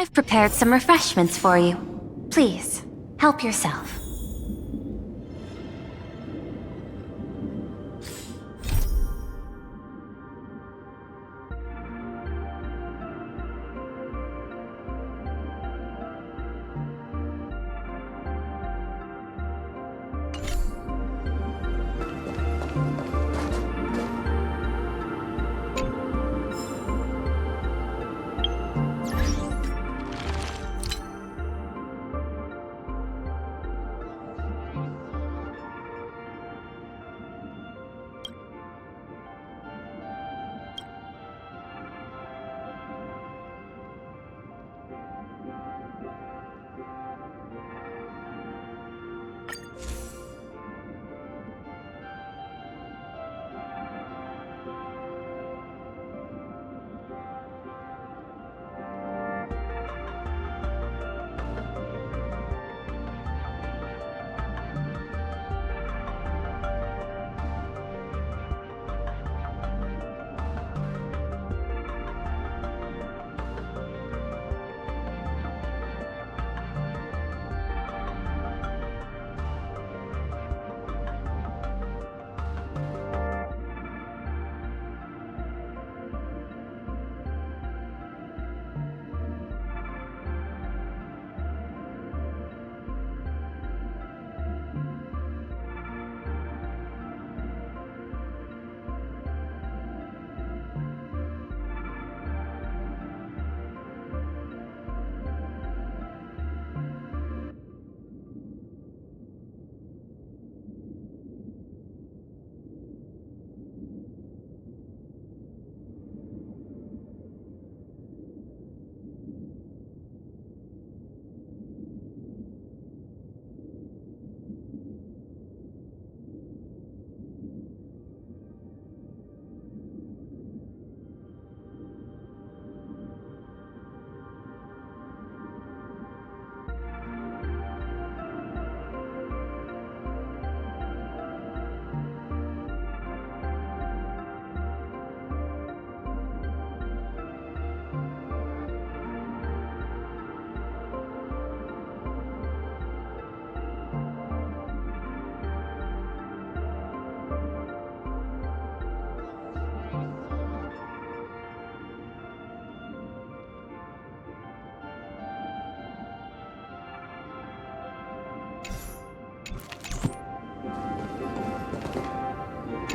I've prepared some refreshments for you. Please, help yourself.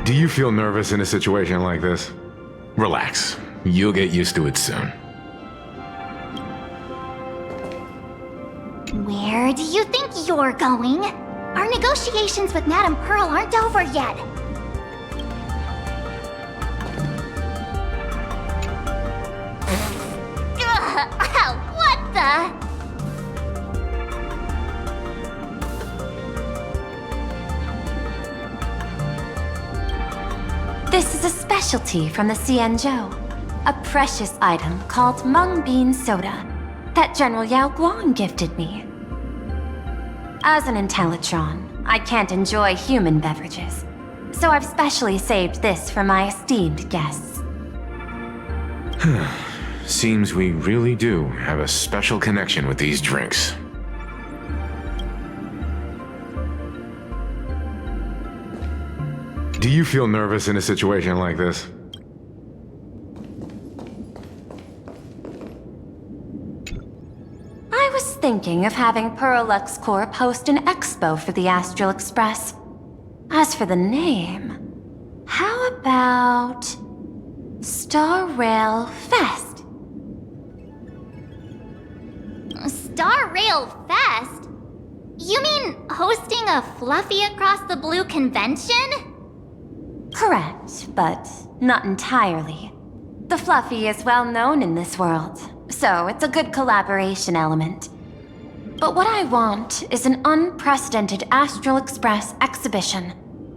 Do you feel nervous in a situation like this? Relax. You'll get used to it soon. Where do you think you're going? Our negotiations with Madame Pearl aren't over yet. Ugh, what the? This is a specialty from the Xianzhou. A precious item called mung bean soda that General Yao Guang gifted me. As an Intellitron, I can't enjoy human beverages, so I've specially saved this for my esteemed guests. Seems we really do have a special connection with these drinks. Do you feel nervous in a situation like this? I was thinking of having Perlux Corp host an expo for the Astral Express. As for the name, how about Star Rail Fest? Star Rail Fest? You mean hosting a Fluffy Across the Blue convention? Correct, but not entirely. The Fluffy is well known in this world, so it's a good collaboration element. But what I want is an unprecedented Astral Express exhibition,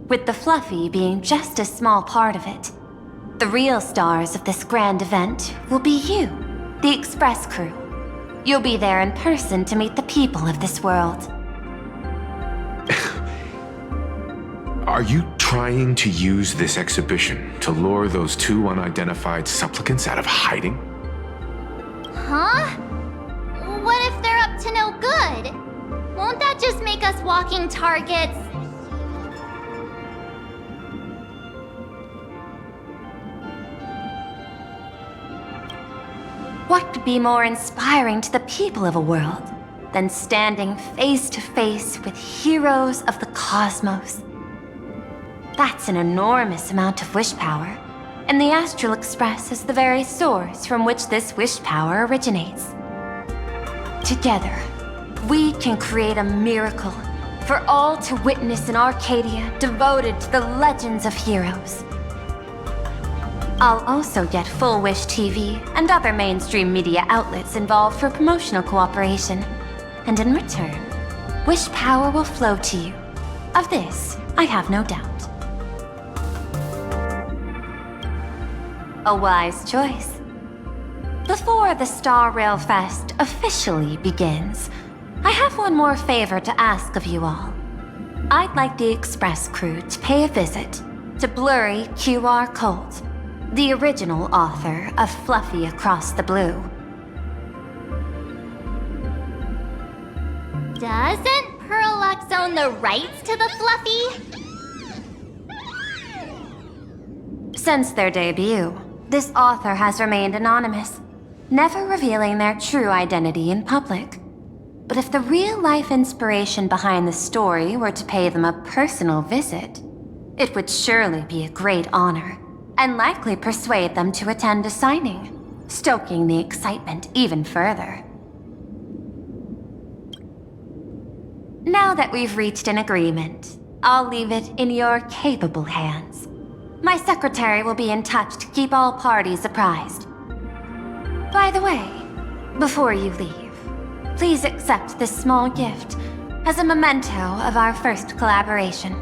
with the Fluffy being just a small part of it. The real stars of this grand event will be you, the Express crew. You'll be there in person to meet the people of this world. Are you trying to use this exhibition to lure those two unidentified supplicants out of hiding? Huh? make us walking targets. What could be more inspiring to the people of a world than standing face to face with heroes of the cosmos? That's an enormous amount of wish power, and the Astral Express is the very source from which this wish power originates. Together, we can create a miracle for all to witness in Arcadia devoted to the legends of heroes. I'll also get Full Wish TV and other mainstream media outlets involved for promotional cooperation. And in return, wish power will flow to you. Of this, I have no doubt. A wise choice. Before the Star Rail Fest officially begins, I have one more favor to ask of you all. I'd like the Express crew to pay a visit to Blurry QR Colt, the original author of Fluffy Across the Blue. Doesn't Parallax own the rights to the Fluffy? Since their debut, this author has remained anonymous, never revealing their true identity in public. But if the real-life inspiration behind the story were to pay them a personal visit, it would surely be a great honor, and likely persuade them to attend a signing, stoking the excitement even further. Now that we've reached an agreement, I'll leave it in your capable hands. My secretary will be in touch to keep all parties apprised. By the way, before you leave, please accept this small gift as a memento of our first collaboration.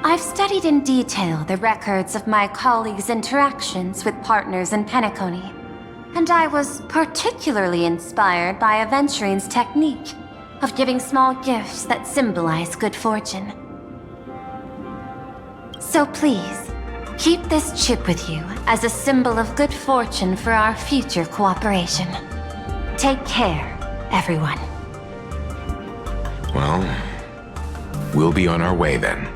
I've studied in detail the records of my colleagues' interactions with partners in Penacony, and I was particularly inspired by Aventurine's technique of giving small gifts that symbolize good fortune. So please, keep this chip with you as a symbol of good fortune for our future cooperation. Take care, everyone. Well, we'll be on our way then.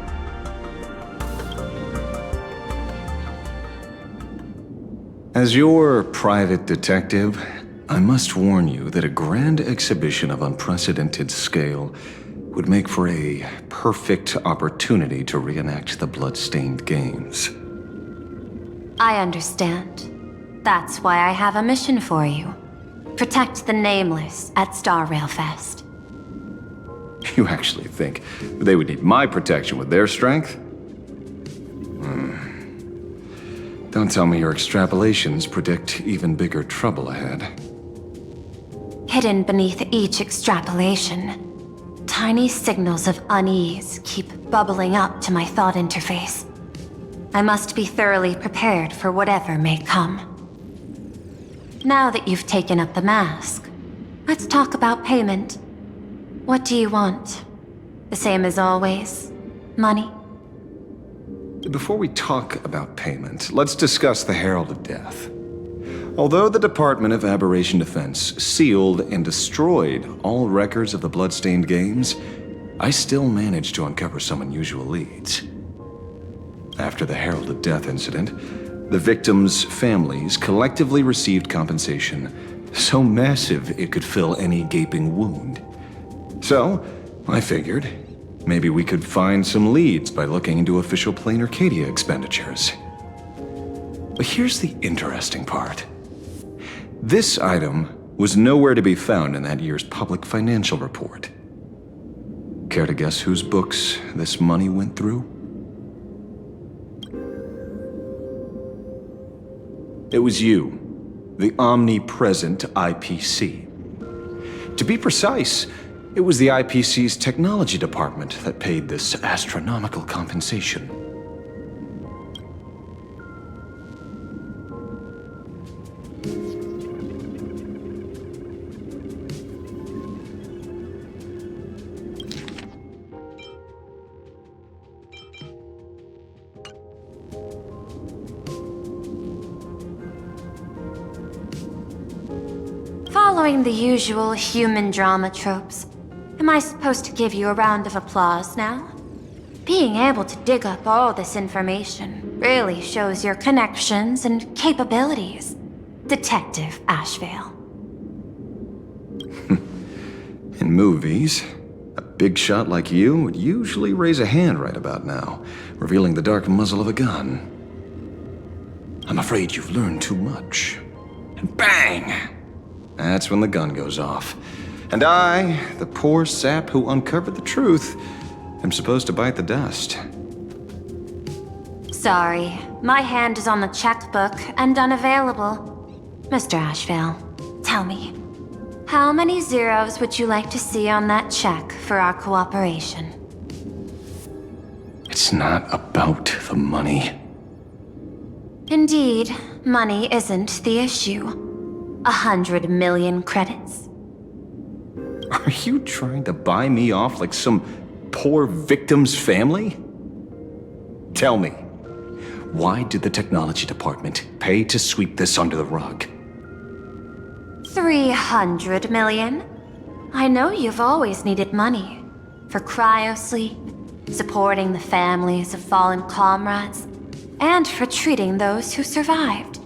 As your private detective, I must warn you that a grand exhibition of unprecedented scale would make for a perfect opportunity to reenact the blood-stained games. I understand. That's why I have a mission for you. Protect the Nameless at Star Rail Fest. You actually think they would need my protection with their strength? Don't tell me your extrapolations predict even bigger trouble ahead. Hidden beneath each extrapolation, tiny signals of unease keep bubbling up to my thought interface. I must be thoroughly prepared for whatever may come. Now that you've taken up the mask, let's talk about payment. What do you want? The same as always? Money? Before we talk about payment, let's discuss the Herald of Death. Although the Department of Aberration Defense sealed and destroyed all records of the blood-stained games, I still managed to uncover some unusual leads. After the Herald of Death incident, the victims' families collectively received compensation so massive it could fill any gaping wound. So, I figured, maybe we could find some leads by looking into official Plain Arcadia expenditures. But here's the interesting part. This item was nowhere to be found in that year's public financial report. Care to guess whose books this money went through? It was you, the omnipresent IPC. To be precise, it was the IPC's technology department that paid this astronomical compensation. Following the usual human drama tropes, am I supposed to give you a round of applause now? Being able to dig up all this information really shows your connections and capabilities, Detective Ashveil. In movies, a big shot like you would usually raise a hand right about now, revealing the dark muzzle of a gun. I'm afraid you've learned too much. And bang! That's when the gun goes off. And I, the poor sap who uncovered the truth, am supposed to bite the dust. Sorry, my hand is on the checkbook and unavailable. Mr. Ashveil, tell me, how many zeros would you like to see on that check for our cooperation? It's not about the money. Indeed, money isn't the issue. 100 million credits. Are you trying to buy me off like some poor victim's family? Tell me, why did the technology department pay to sweep this under the rug? 300 million? I know you've always needed money. For cryosleep, supporting the families of fallen comrades, and for treating those who survived.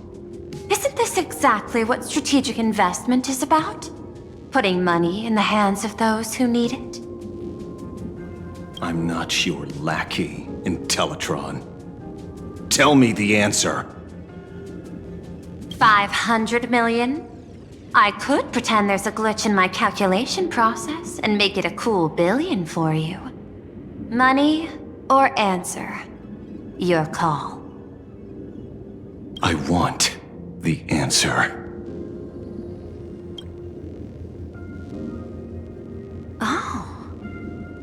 Isn't this exactly what strategic investment is about? Putting money in the hands of those who need it? I'm not your lackey, Intellitron. Tell me the answer. 500 million? I could pretend there's a glitch in my calculation process and make it a cool billion for you. Money or answer? Your call. I want the answer.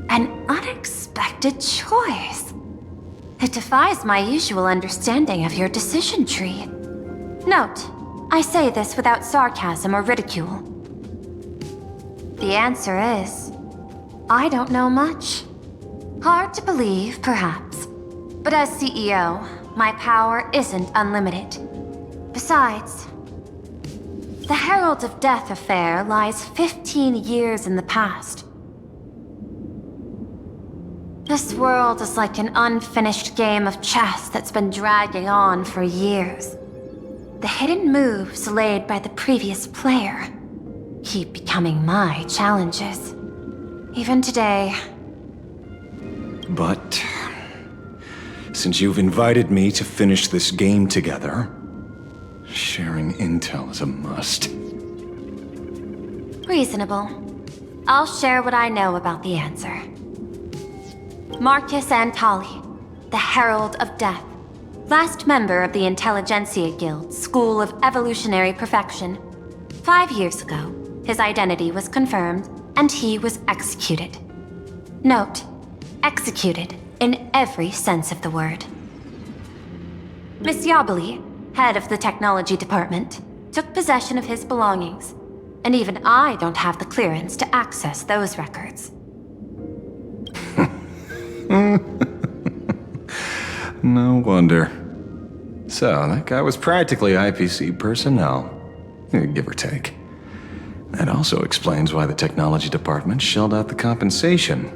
An unexpected choice. It defies my usual understanding of your decision tree. Note, I say this without sarcasm or ridicule. The answer is, I don't know much. Hard to believe, perhaps. But as CEO, my power isn't unlimited. Besides, the Herald of Death affair lies 15 years in the past. This world is like an unfinished game of chess that's been dragging on for years. The hidden moves laid by the previous player keep becoming my challenges. Even today. But since you've invited me to finish this game together, sharing intel is a must. Reasonable. I'll share what I know about the answer. Marcus Antali, the Herald of Death, last member of the Intelligentsia Guild School of Evolutionary Perfection. 5 years ago, his identity was confirmed, and he was executed. Note, executed in every sense of the word. Miss Yabali, head of the technology department, took possession of his belongings, and even I don't have the clearance to access those records. No wonder. So, that guy was practically IPC personnel, give or take. That also explains why the technology department shelled out the compensation.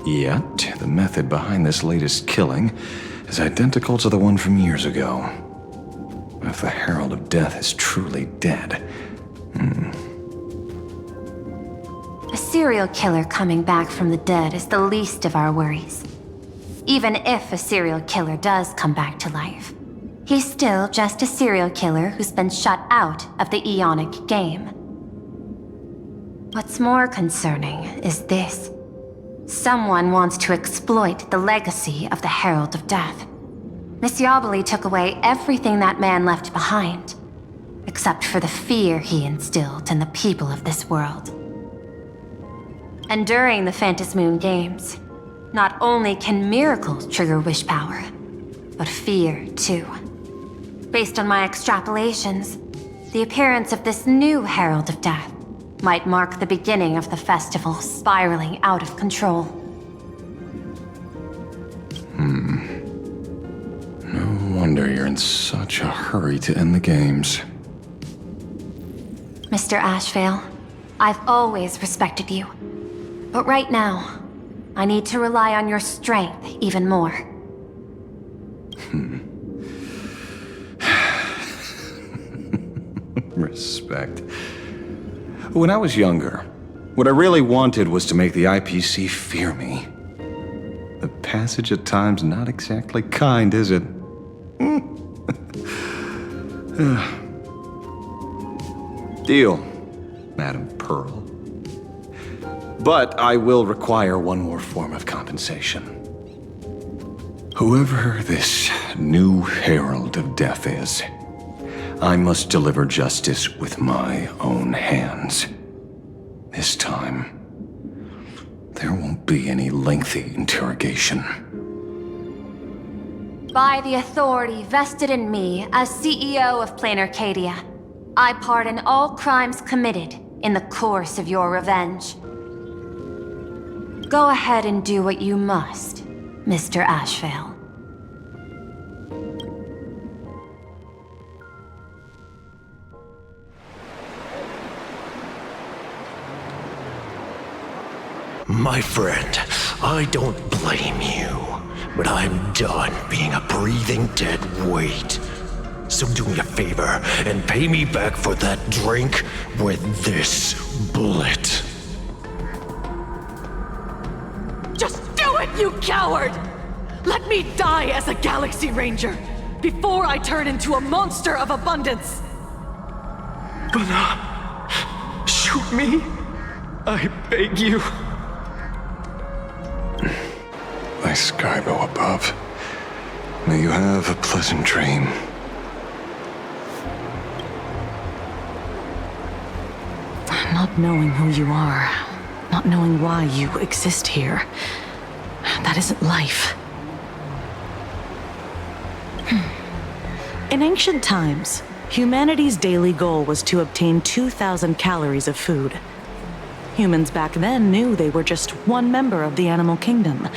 Yet, the method behind this latest killing is identical to the one from years ago. If the Herald of Death is truly dead... A serial killer coming back from the dead is the least of our worries. Even if a serial killer does come back to life, he's still just a serial killer who's been shut out of the Ionic game. What's more concerning is this. Someone wants to exploit the legacy of the Herald of Death. Miss Yabali took away everything that man left behind, except for the fear he instilled in the people of this world. And during the Phantasmoon Games, not only can miracles trigger wish power, but fear too. Based on my extrapolations, the appearance of this new Herald of Death might mark the beginning of the festival spiraling out of control. No wonder you're in such a hurry to end the games. Mr. Ashveil. I've always respected you. But right now, I need to rely on your strength even more. Respect. When I was younger, what I really wanted was to make the IPC fear me. The passage at times not exactly kind, is it? Deal, Madam Pearl. But I will require one more form of compensation. Whoever this new Herald of Death is, I must deliver justice with my own hands. This time, there won't be any lengthy interrogation. By the authority vested in me as CEO of Plain Arcadia, I pardon all crimes committed in the course of your revenge. Go ahead and do what you must, Mr. Ashveil. My friend, I don't blame you, but I'm done being a breathing dead weight. So do me a favor and pay me back for that drink with this bullet. Just do it, you coward! Let me die as a Galaxy Ranger before I turn into a monster of abundance! But, shoot me. I beg you. My Skybo above, may you have a pleasant dream. Not knowing who you are, not knowing why you exist here, that isn't life. In ancient times, humanity's daily goal was to obtain 2,000 calories of food. Humans back then knew they were just one member of the animal kingdom.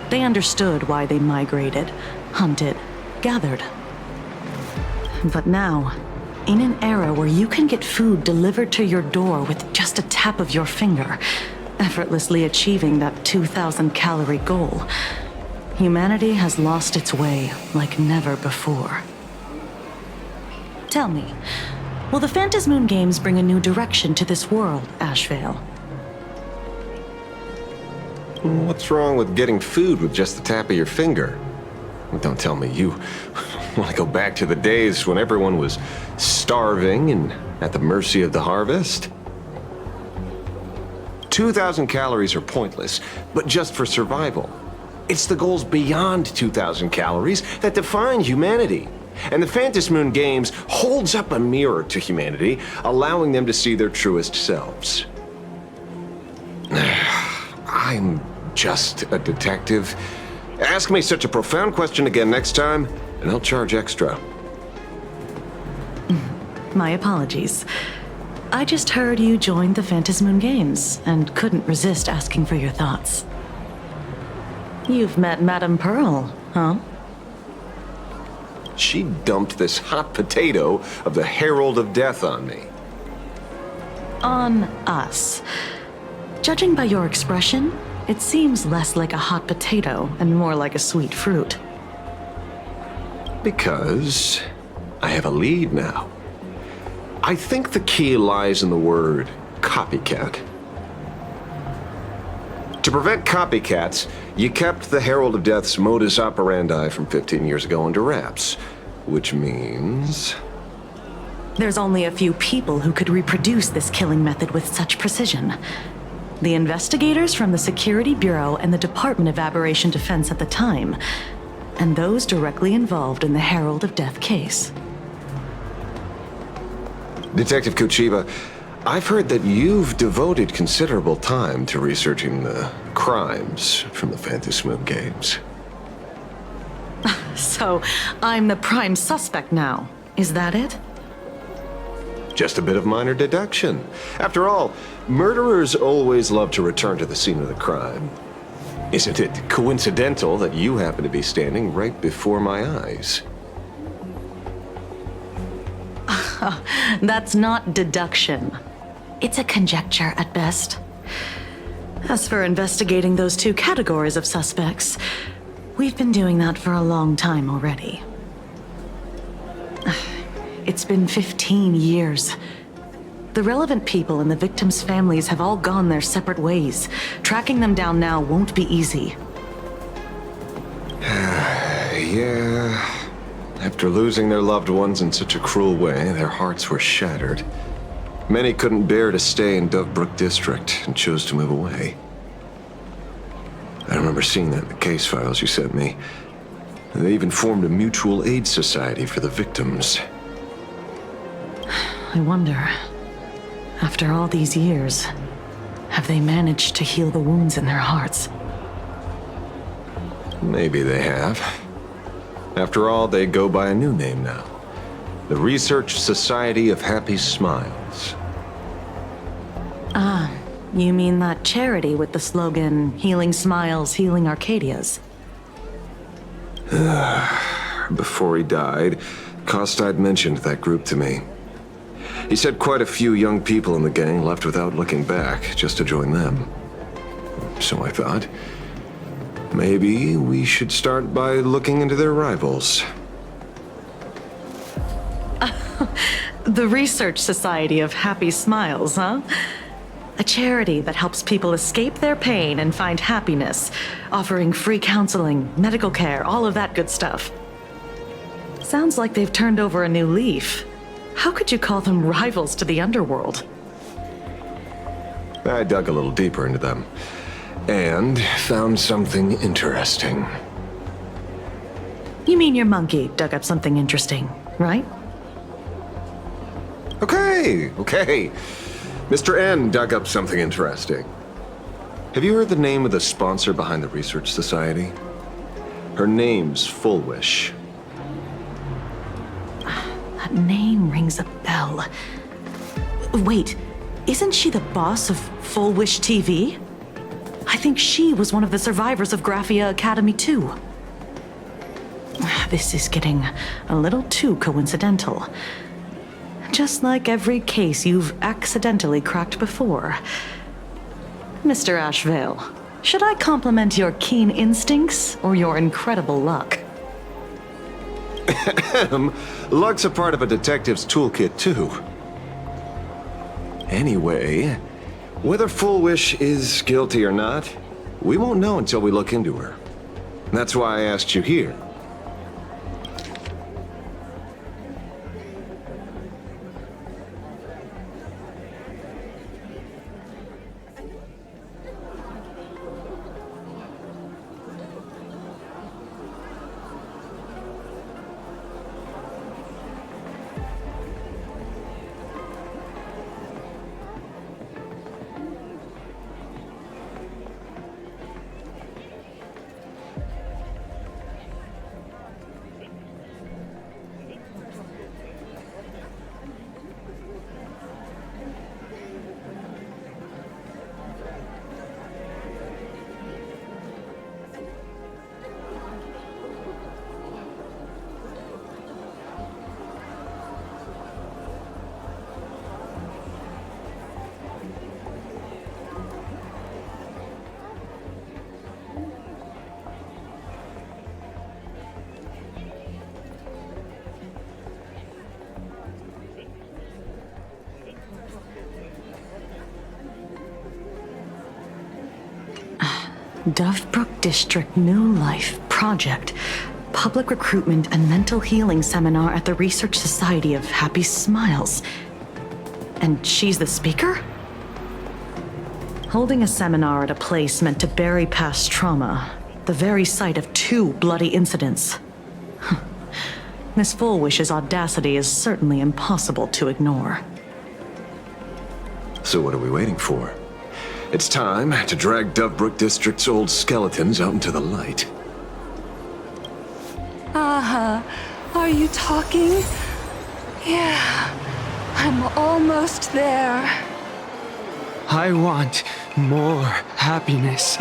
They understood why they migrated, hunted, gathered. But now, in an era where you can get food delivered to your door with just a tap of your finger, effortlessly achieving that 2,000 calorie goal, humanity has lost its way like never before. Tell me, will the Phantasmoon Games bring a new direction to this world, Ashveil? What's wrong with getting food with just the tap of your finger? Don't tell me you want to go back to the days when everyone was starving and at the mercy of the harvest? 2,000 calories are pointless, but just for survival. It's the goals beyond 2,000 calories that define humanity. And the Phantasmoon Games holds up a mirror to humanity, allowing them to see their truest selves. I'm just a detective. Ask me such a profound question again next time, and I'll charge extra. My apologies. I just heard you joined the Phantasmoon Games and couldn't resist asking for your thoughts. You've met Madame Pearl, huh? She dumped this hot potato of the Herald of Death on me. On us. Judging by your expression, it seems less like a hot potato and more like a sweet fruit. Because I have a lead now. I think the key lies in the word copycat. To prevent copycats, you kept the Herald of Death's modus operandi from 15 years ago under wraps, which means... There's only a few people who could reproduce this killing method with such precision. The investigators from the Security Bureau and the Department of Aberration Defense at the time, and those directly involved in the Herald of Death case. Detective Kuchiba, I've heard that you've devoted considerable time to researching the crimes from the Phantasmoon Games. So, I'm the prime suspect now. Is that it? Just a bit of minor deduction. After all, murderers always love to return to the scene of the crime. Isn't it coincidental that you happen to be standing right before my eyes? That's not deduction. It's a conjecture at best. As for investigating those two categories of suspects, we've been doing that for a long time already. It's been 15 years. The relevant people and the victims' families have all gone their separate ways. Tracking them down now won't be easy. Yeah. After losing their loved ones in such a cruel way, their hearts were shattered. Many couldn't bear to stay in Dovebrook District and chose to move away. I remember seeing that in the case files you sent me. They even formed a mutual aid society for the victims. I wonder, after all these years, have they managed to heal the wounds in their hearts? Maybe they have. After all, they go by a new name now. The Research Society of Happy Smiles. Ah, you mean that charity with the slogan, Healing Smiles, Healing Arcadias? Before he died, Costide mentioned that group to me. He said quite a few young people in the gang left without looking back, just to join them. So I thought, maybe we should start by looking into their rivals. The Research Society of Happy Smiles, huh? A charity that helps people escape their pain and find happiness, offering free counseling, medical care, all of that good stuff. Sounds like they've turned over a new leaf. How could you call them rivals to the underworld? I dug a little deeper into them, and found something interesting. You mean your monkey dug up something interesting, right? Okay. Mr. N dug up something interesting. Have you heard the name of the sponsor behind the Research Society? Her name's Full Wish. That name rings a bell. Wait, isn't she the boss of Full Wish TV? I think she was one of the survivors of Graphia Academy too. This is getting a little too coincidental. Just like every case you've accidentally cracked before. Mr. Ashveil, should I compliment your keen instincts or your incredible luck? Luck's a part of a detective's toolkit, too. Anyway, whether Full Wish is guilty or not, we won't know until we look into her. That's why I asked you here. Dovebrook District New Life Project. Public Recruitment and Mental Healing Seminar at the Research Society of Happy Smiles. And she's the speaker? Holding a seminar at a place meant to bury past trauma. The very site of 2 bloody incidents. Miss Fullwish's audacity is certainly impossible to ignore. So what are we waiting for? It's time to drag Dovebrook District's old skeletons out into the light. Are you talking? Yeah, I'm almost there. I want more happiness.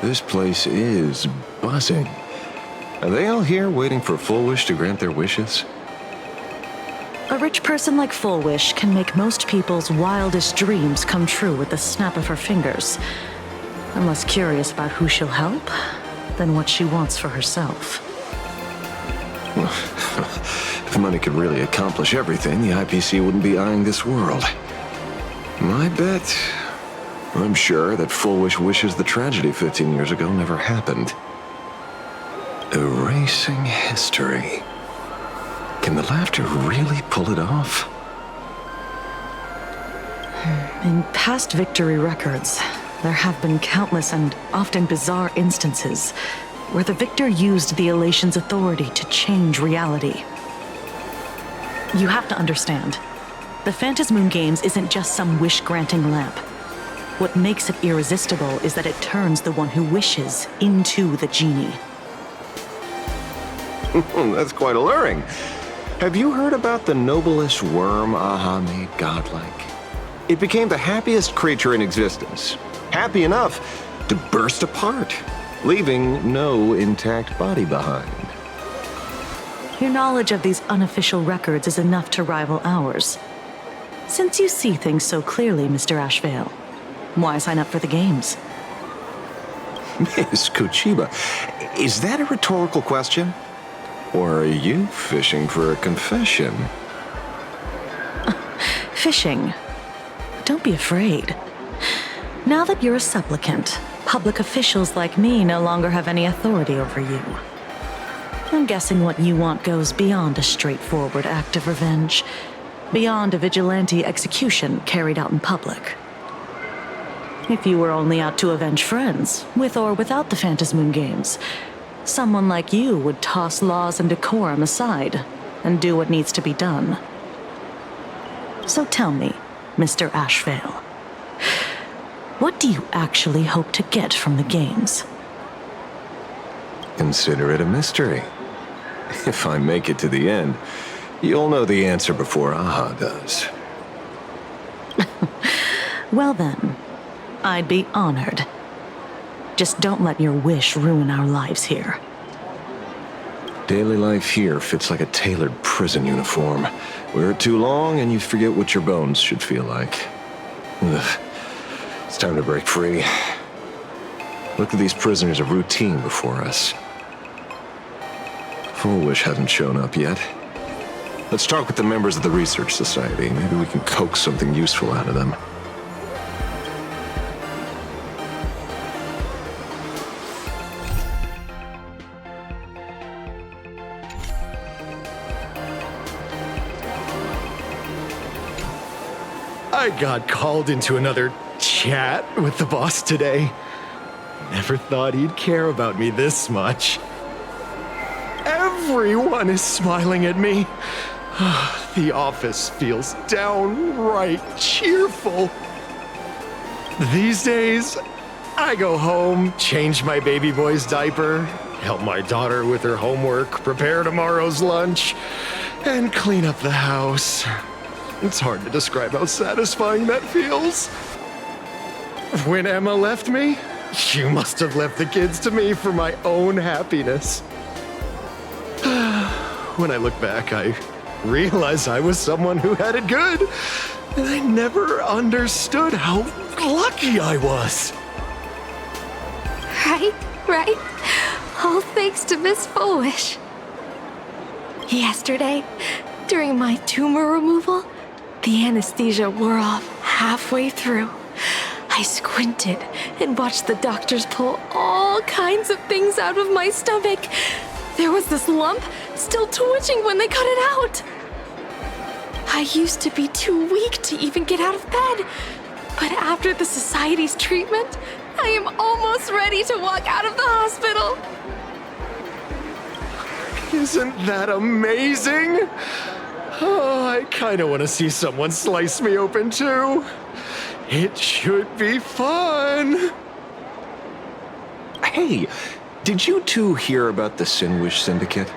This place is buzzing. Are they all here waiting for Full Wish to grant their wishes? A rich person like Full Wish can make most people's wildest dreams come true with the snap of her fingers. I'm less curious about who she'll help than what she wants for herself. If money could really accomplish everything, the IPC wouldn't be eyeing this world. My bet, I'm sure that Full Wish wishes the tragedy 15 years ago never happened. Erasing history. Can the laughter really pull it off? In past victory records, there have been countless and often bizarre instances where the victor used the elation's authority to change reality. You have to understand, the Phantasmoon Games isn't just some wish-granting lamp. What makes it irresistible is that it turns the one who wishes into the genie. That's quite alluring. Have you heard about the noblest worm Aha made godlike? It became the happiest creature in existence. Happy enough to burst apart, leaving no intact body behind. Your knowledge of these unofficial records is enough to rival ours. Since you see things so clearly, Mr. Ashveil, why sign up for the games? Miss Kochiba, is that a rhetorical question? Or are you fishing for a confession? Fishing. Don't be afraid. Now that you're a supplicant, public officials like me no longer have any authority over you. I'm guessing what you want goes beyond a straightforward act of revenge, beyond a vigilante execution carried out in public. If you were only out to avenge friends, with or without the Phantasmoon Games, someone like you would toss laws and decorum aside and do what needs to be done. So tell me, Mr. Ashveil, what do you actually hope to get from the games? Consider it a mystery. If I make it to the end, you'll know the answer before Aha does. Well then, I'd be honored. Just don't let your wish ruin our lives here. Daily life here fits like a tailored prison uniform. Wear it too long and you forget what your bones should feel like. Ugh. It's time to break free. Look at these prisoners of routine before us. Full Wish hasn't shown up yet. Let's talk with the members of the Research Society. Maybe we can coax something useful out of them. I got called into another chat with the boss today. Never thought he'd care about me this much. Everyone is smiling at me. The office feels downright cheerful. These days, I go home, change my baby boy's diaper, help my daughter with her homework, prepare tomorrow's lunch, and clean up the house. It's hard to describe how satisfying that feels. When Emma left me, you must have left the kids to me for my own happiness. When I look back, I realize I was someone who had it good, and I never understood how lucky I was. Right. All thanks to Miss Full Wish. Yesterday, during my tumor removal, the anesthesia wore off halfway through. I squinted and watched the doctors pull all kinds of things out of my stomach. There was this lump still twitching when they cut it out. I used to be too weak to even get out of bed, but after the Society's treatment, I am almost ready to walk out of the hospital. Isn't that amazing? Oh, I kind of want to see someone slice me open too. It should be fun. Hey, did you two hear about the Sinwish Syndicate?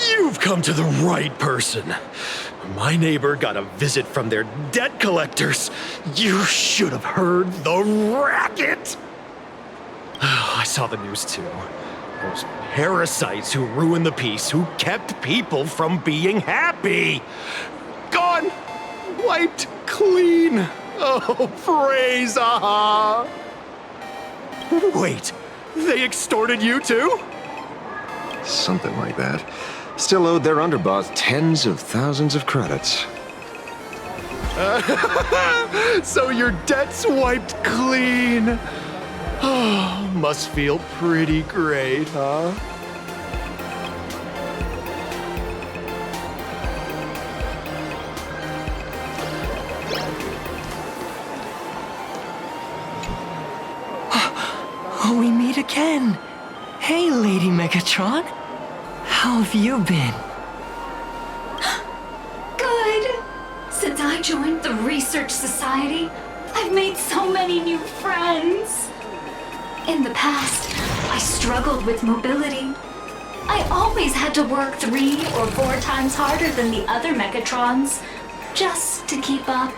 You've come to the right person. My neighbor got a visit from their debt collectors. You should have heard the racket. saw the news too. Those parasites who ruined the peace, who kept people from being happy. Gone! Wiped clean! Oh, praise Aha! Wait, they extorted you too? Something like that. Still owed their underboss tens of thousands of credits. So your debt's wiped clean. Oh, must feel pretty great, huh? We meet again. Hey, Lady Megatron. How have you been? Good. Since I joined the Research Society, I've made so many new friends. In the past, I struggled with mobility. I always had to work 3 or 4 times harder than the other Megatrons, just to keep up.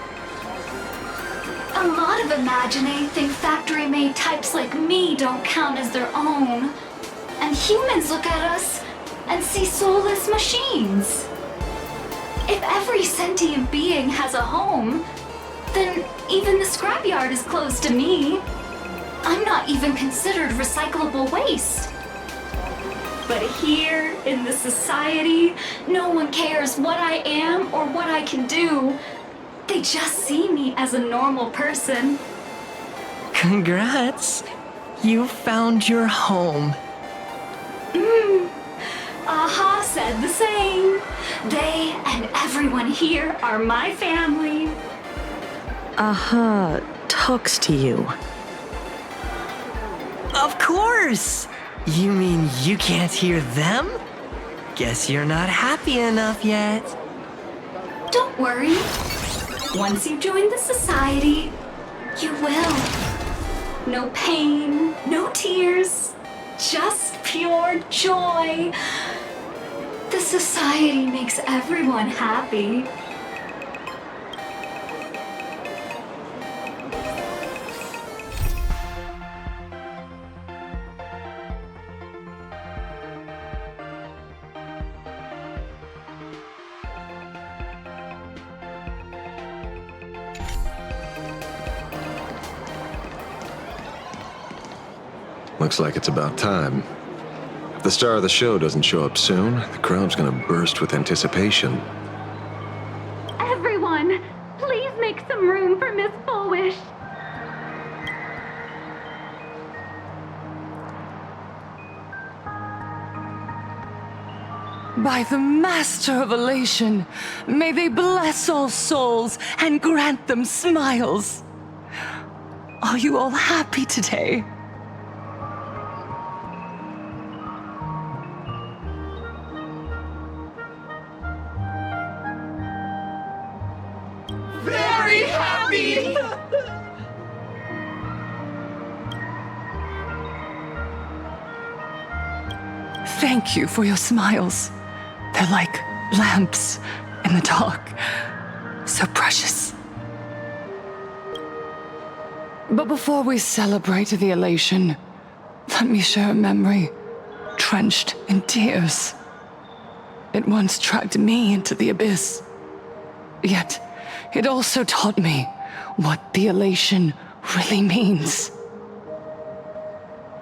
A lot of Imaginae think factory-made types like me don't count as their own. And humans look at us and see soulless machines. If every sentient being has a home, then even the scrapyard is close to me. I'm not even considered recyclable waste. But here, in the society, no one cares what I am or what I can do. They just see me as a normal person. Congrats. You found your home. Aha said the same. They and everyone here are my family. Aha talks to you. Of course! You mean you can't hear them? Guess you're not happy enough yet. Don't worry. Once you join the society, you will. No pain, no tears, just pure joy. The society makes everyone happy. Looks like it's about time. If the star of the show doesn't show up soon, the crowd's gonna burst with anticipation. Everyone, please make some room for Miss Bullish. By the Master of Elation, may they bless all souls and grant them smiles. Are you all happy today? Very happy! Thank you for your smiles. They're like lamps in the dark. So precious. But before we celebrate the elation, let me share a memory drenched in tears. It once dragged me into the abyss. Yet, it also taught me what the elation really means.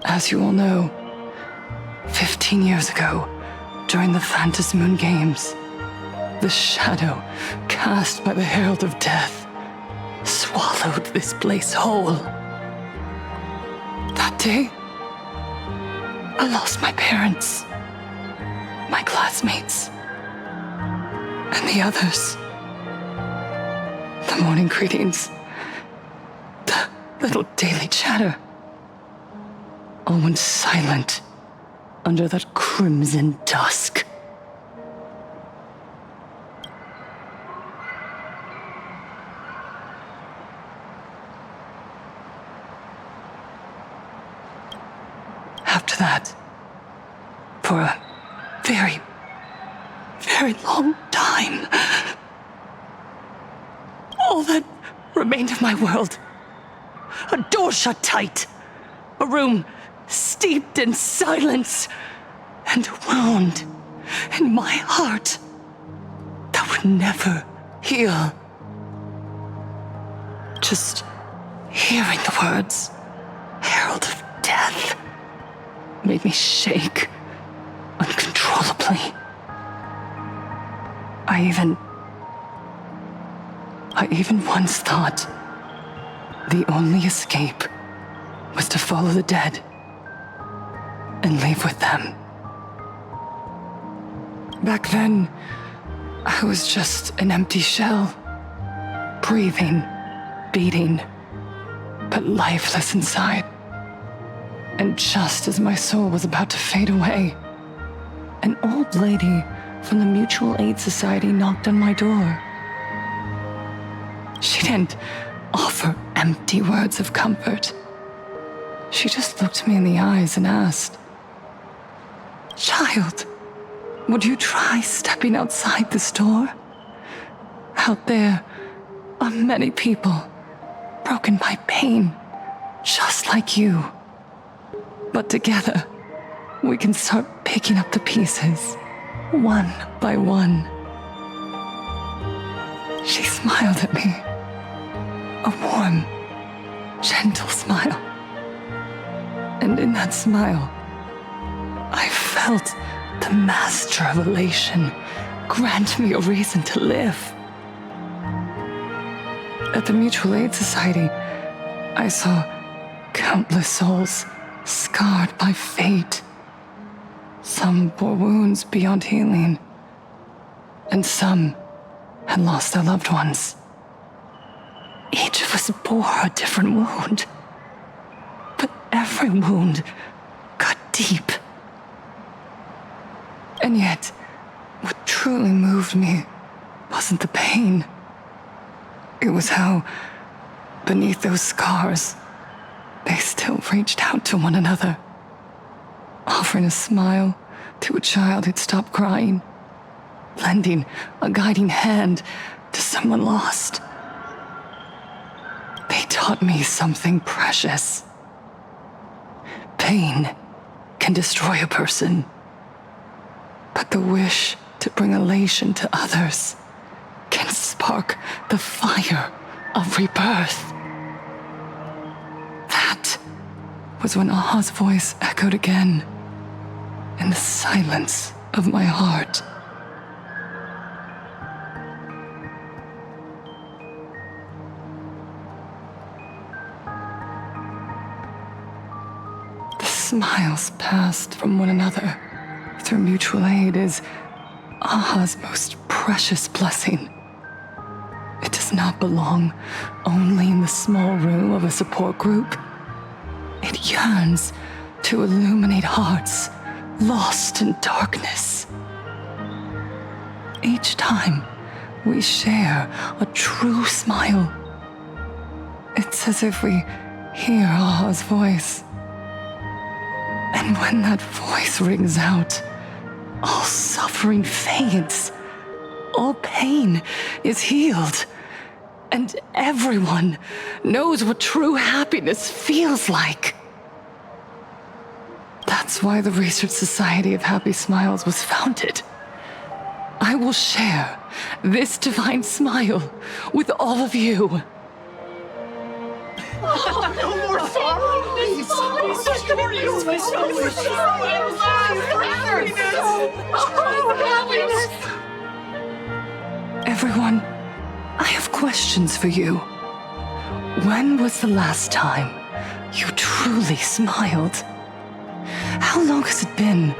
As you all know, 15 years ago, during the Moon Games, the shadow cast by the Herald of Death swallowed this place whole. That day, I lost my parents, my classmates, and the others. The morning greetings, the little daily chatter, all went silent under that crimson dusk. After that, for a very, very long time, all that remained of my world, a door shut tight, a room steeped in silence, and a wound in my heart that would never heal. Just hearing the words, Herald of Death, made me shake uncontrollably. I even once thought the only escape was to follow the dead and leave with them. Back then, I was just an empty shell, breathing, beating, but lifeless inside. And just as my soul was about to fade away, an old lady from the Mutual Aid Society knocked on my door. She didn't offer empty words of comfort. She just looked me in the eyes and asked, "Child, would you try stepping outside this door? Out there are many people broken by pain, just like you. But together, we can start picking up the pieces, one by one." She smiled at me, a warm, gentle smile. And in that smile, I felt the master of elation grant me a reason to live. At the Mutual Aid Society, I saw countless souls scarred by fate. Some bore wounds beyond healing, and some had lost their loved ones. Each of us bore a different wound, but every wound cut deep. And yet, what truly moved me wasn't the pain. It was how, beneath those scars, they still reached out to one another, offering a smile to a child who'd stopped crying, lending a guiding hand to someone lost. They taught me something precious. Pain can destroy a person, but the wish to bring elation to others can spark the fire of rebirth. That was when Aha's voice echoed again in the silence of my heart. The smiles passed from one another through mutual aid is Aha's most precious blessing. It does not belong only in the small room of a support group. It yearns to illuminate hearts lost in darkness. Each time we share a true smile, it's as if we hear Aha's voice. And when that voice rings out, all suffering fades, all pain is healed, and everyone knows what true happiness feels like. That's why the Research Society of Happy Smiles was founded. I will share this divine smile with all of you. No more sorrow! Everyone, I have questions for you. When was the last time you truly smiled? How long has it been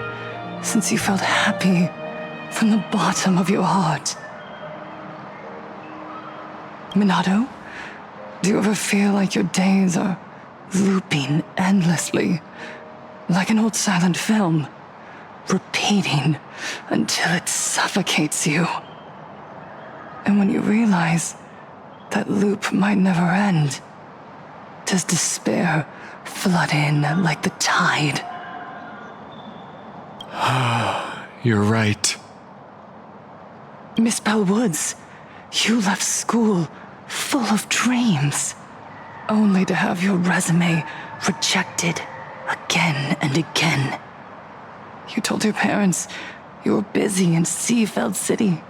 since you felt happy from the bottom of your heart? Minato, do you ever feel like your days are looping endlessly, like an old silent film, repeating until it suffocates you? And when you realize that loop might never end, does despair flood in like the tide? You're right. Miss Bellwoods, you left school full of dreams, only to have your resume rejected again. again and again. You told your parents you were busy in Seafeld City,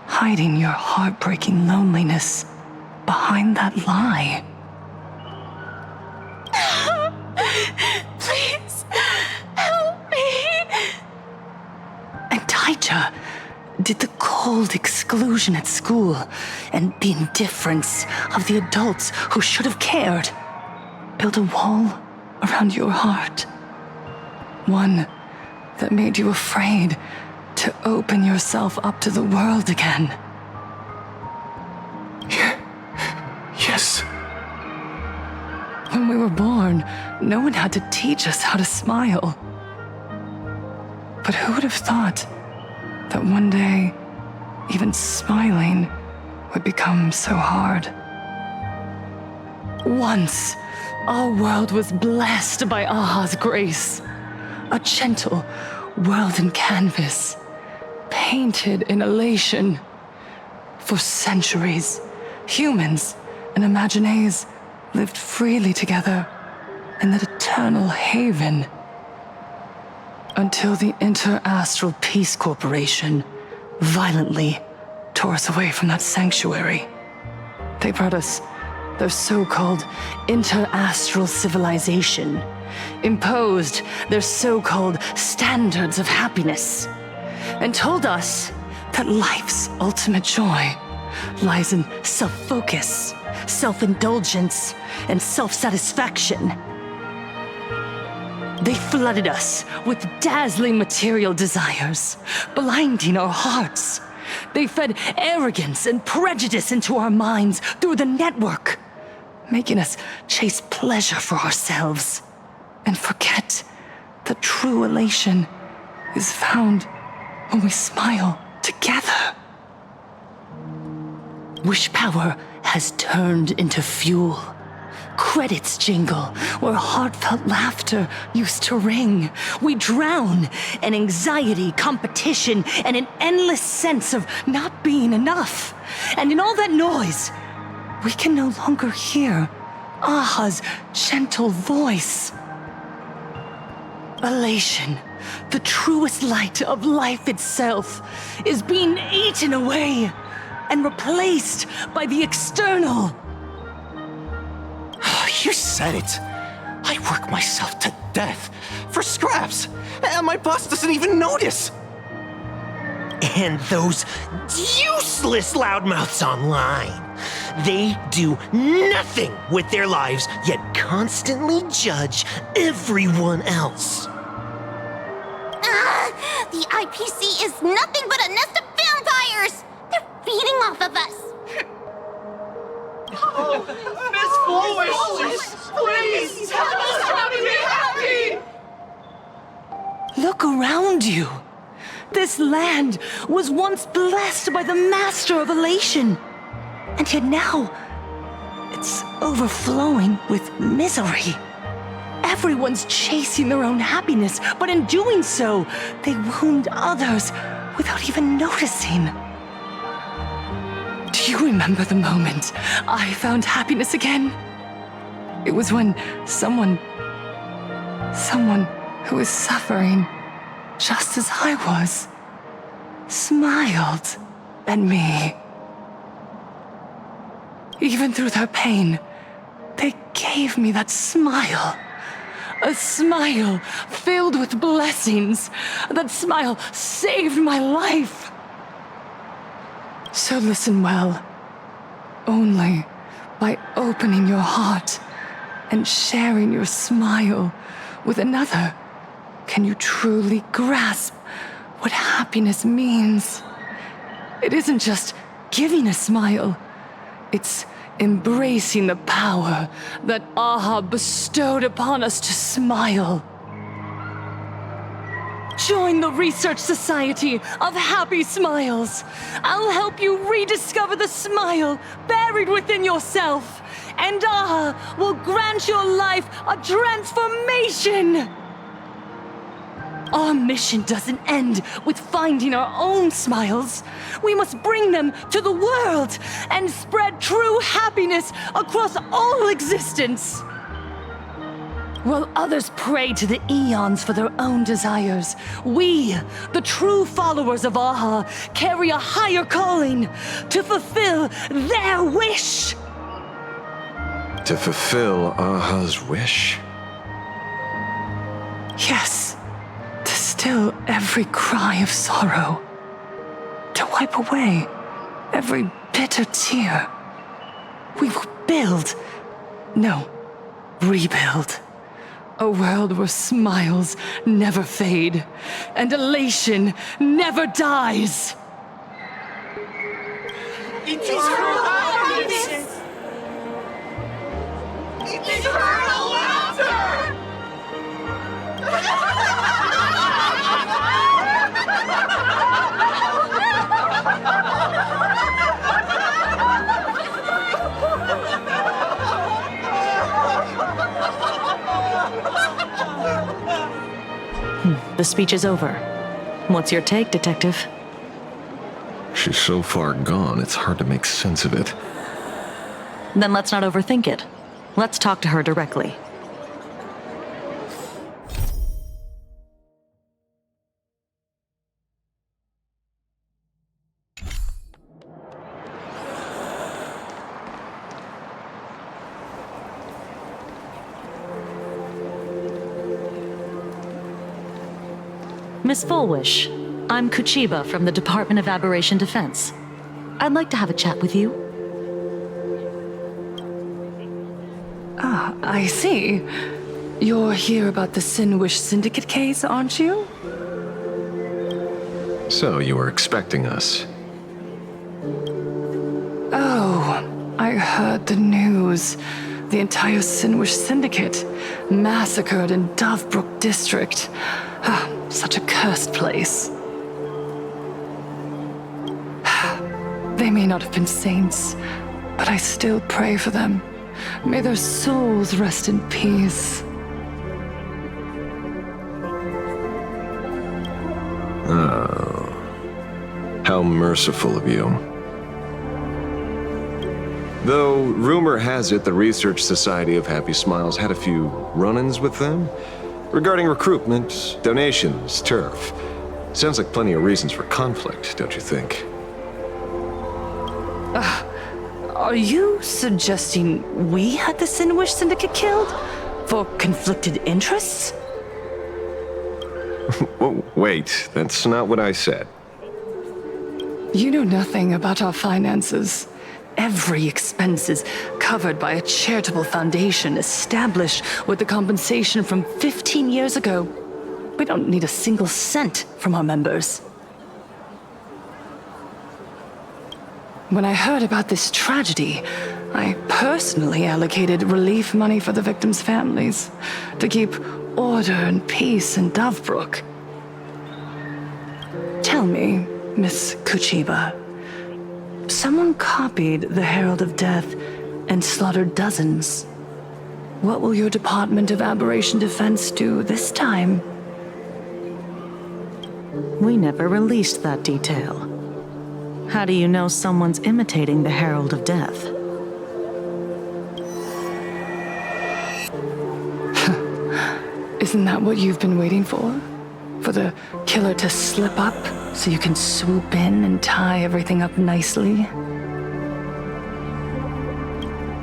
hiding your heartbreaking loneliness behind that lie. Please, help me! And Taija did the cold exclusion at school and the indifference of the adults who should have cared build a wall around your heart. One that made you afraid to open yourself up to the world again. Yes. When we were born, no one had to teach us how to smile. But who would have thought that one day, even smiling would become so hard? Once, our world was blessed by Aha's grace. A gentle world in canvas, painted in elation. For centuries, humans and Imaginaes lived freely together in that eternal haven. Until the Inter-Astral Peace Corporation violently tore us away from that sanctuary. They brought us their so-called inter-astral civilization, imposed their so-called standards of happiness, and told us that life's ultimate joy lies in self-focus, self-indulgence, and self-satisfaction. They flooded us with dazzling material desires, blinding our hearts. They fed arrogance and prejudice into our minds through the network, making us chase pleasure for ourselves and forget that true elation is found when we smile together. Wish power has turned into fuel. Credits jingle where heartfelt laughter used to ring. We drown in anxiety, competition, and an endless sense of not being enough. And in all that noise, we can no longer hear Aha's gentle voice. Elation, the truest light of life itself, is being eaten away and replaced by the external. You said it. I work myself to death for scraps, and my boss doesn't even notice. And those useless loudmouths online. They do nothing with their lives, yet constantly judge everyone else. The IPC is nothing but a nest of vampires! They're feeding off of us! Miss Flowers, please help us how to be happy! Look around you. This land was once blessed by the master of elation. And yet now, it's overflowing with misery. Everyone's chasing their own happiness, but in doing so, they wound others without even noticing. Do you remember the moment I found happiness again? It was when someone who was suffering just as I was, smiled at me. Even through their pain, they gave me that smile. A smile filled with blessings. That smile saved my life. So listen well. Only by opening your heart and sharing your smile with another can you truly grasp what happiness means. It isn't just giving a smile. It's embracing the power that Aha bestowed upon us to smile. Join the Research Society of Happy Smiles. I'll help you rediscover the smile buried within yourself, and Aha will grant your life a transformation. Our mission doesn't end with finding our own smiles. We must bring them to the world and spread true happiness across all existence. While others pray to the eons for their own desires, we, the true followers of Aha, carry a higher calling to fulfill their wish. To fulfill Aha's wish? Yes, to still every cry of sorrow. To wipe away every bitter tear. We will build, no, rebuild. A world where smiles never fade, and elation never dies. Eternal happiness! Eternal laughter! The speech is over. What's your take, Detective? She's so far gone, it's hard to make sense of it. Then let's not overthink it. Let's talk to her directly. Miss Fullwish, I'm Kuchiba from the Department of Aberration Defense. I'd like to have a chat with you. Ah, I see. You're here about the Sinwish Syndicate case, aren't you? So, you were expecting us. Oh, I heard the news. The entire Sinwish Syndicate massacred in Dovebrook District. Ah, such a cursed place. They may not have been saints, but I still pray for them. May their souls rest in peace. Oh. How merciful of you. Though, rumor has it the Research Society of Happy Smiles had a few run-ins with them regarding recruitment, donations, turf. Sounds like plenty of reasons for conflict, don't you think? Are you suggesting we had the Sinwish Syndicate killed? For conflicted interests? Whoa, wait, that's not what I said. You know nothing about our finances. Every expense is covered by a charitable foundation established with the compensation from 15 years ago. We don't need a single cent from our members. When I heard about this tragedy, I personally allocated relief money for the victims' families to keep order and peace in Dovebrook. Tell me, Miss Kuchiba, someone copied the Herald of Death and slaughtered dozens. What will your Department of Aberration Defense do this time? We never released that detail. How do you know someone's imitating the Herald of Death? Isn't that what you've been waiting for? For the killer to slip up so you can swoop in and tie everything up nicely?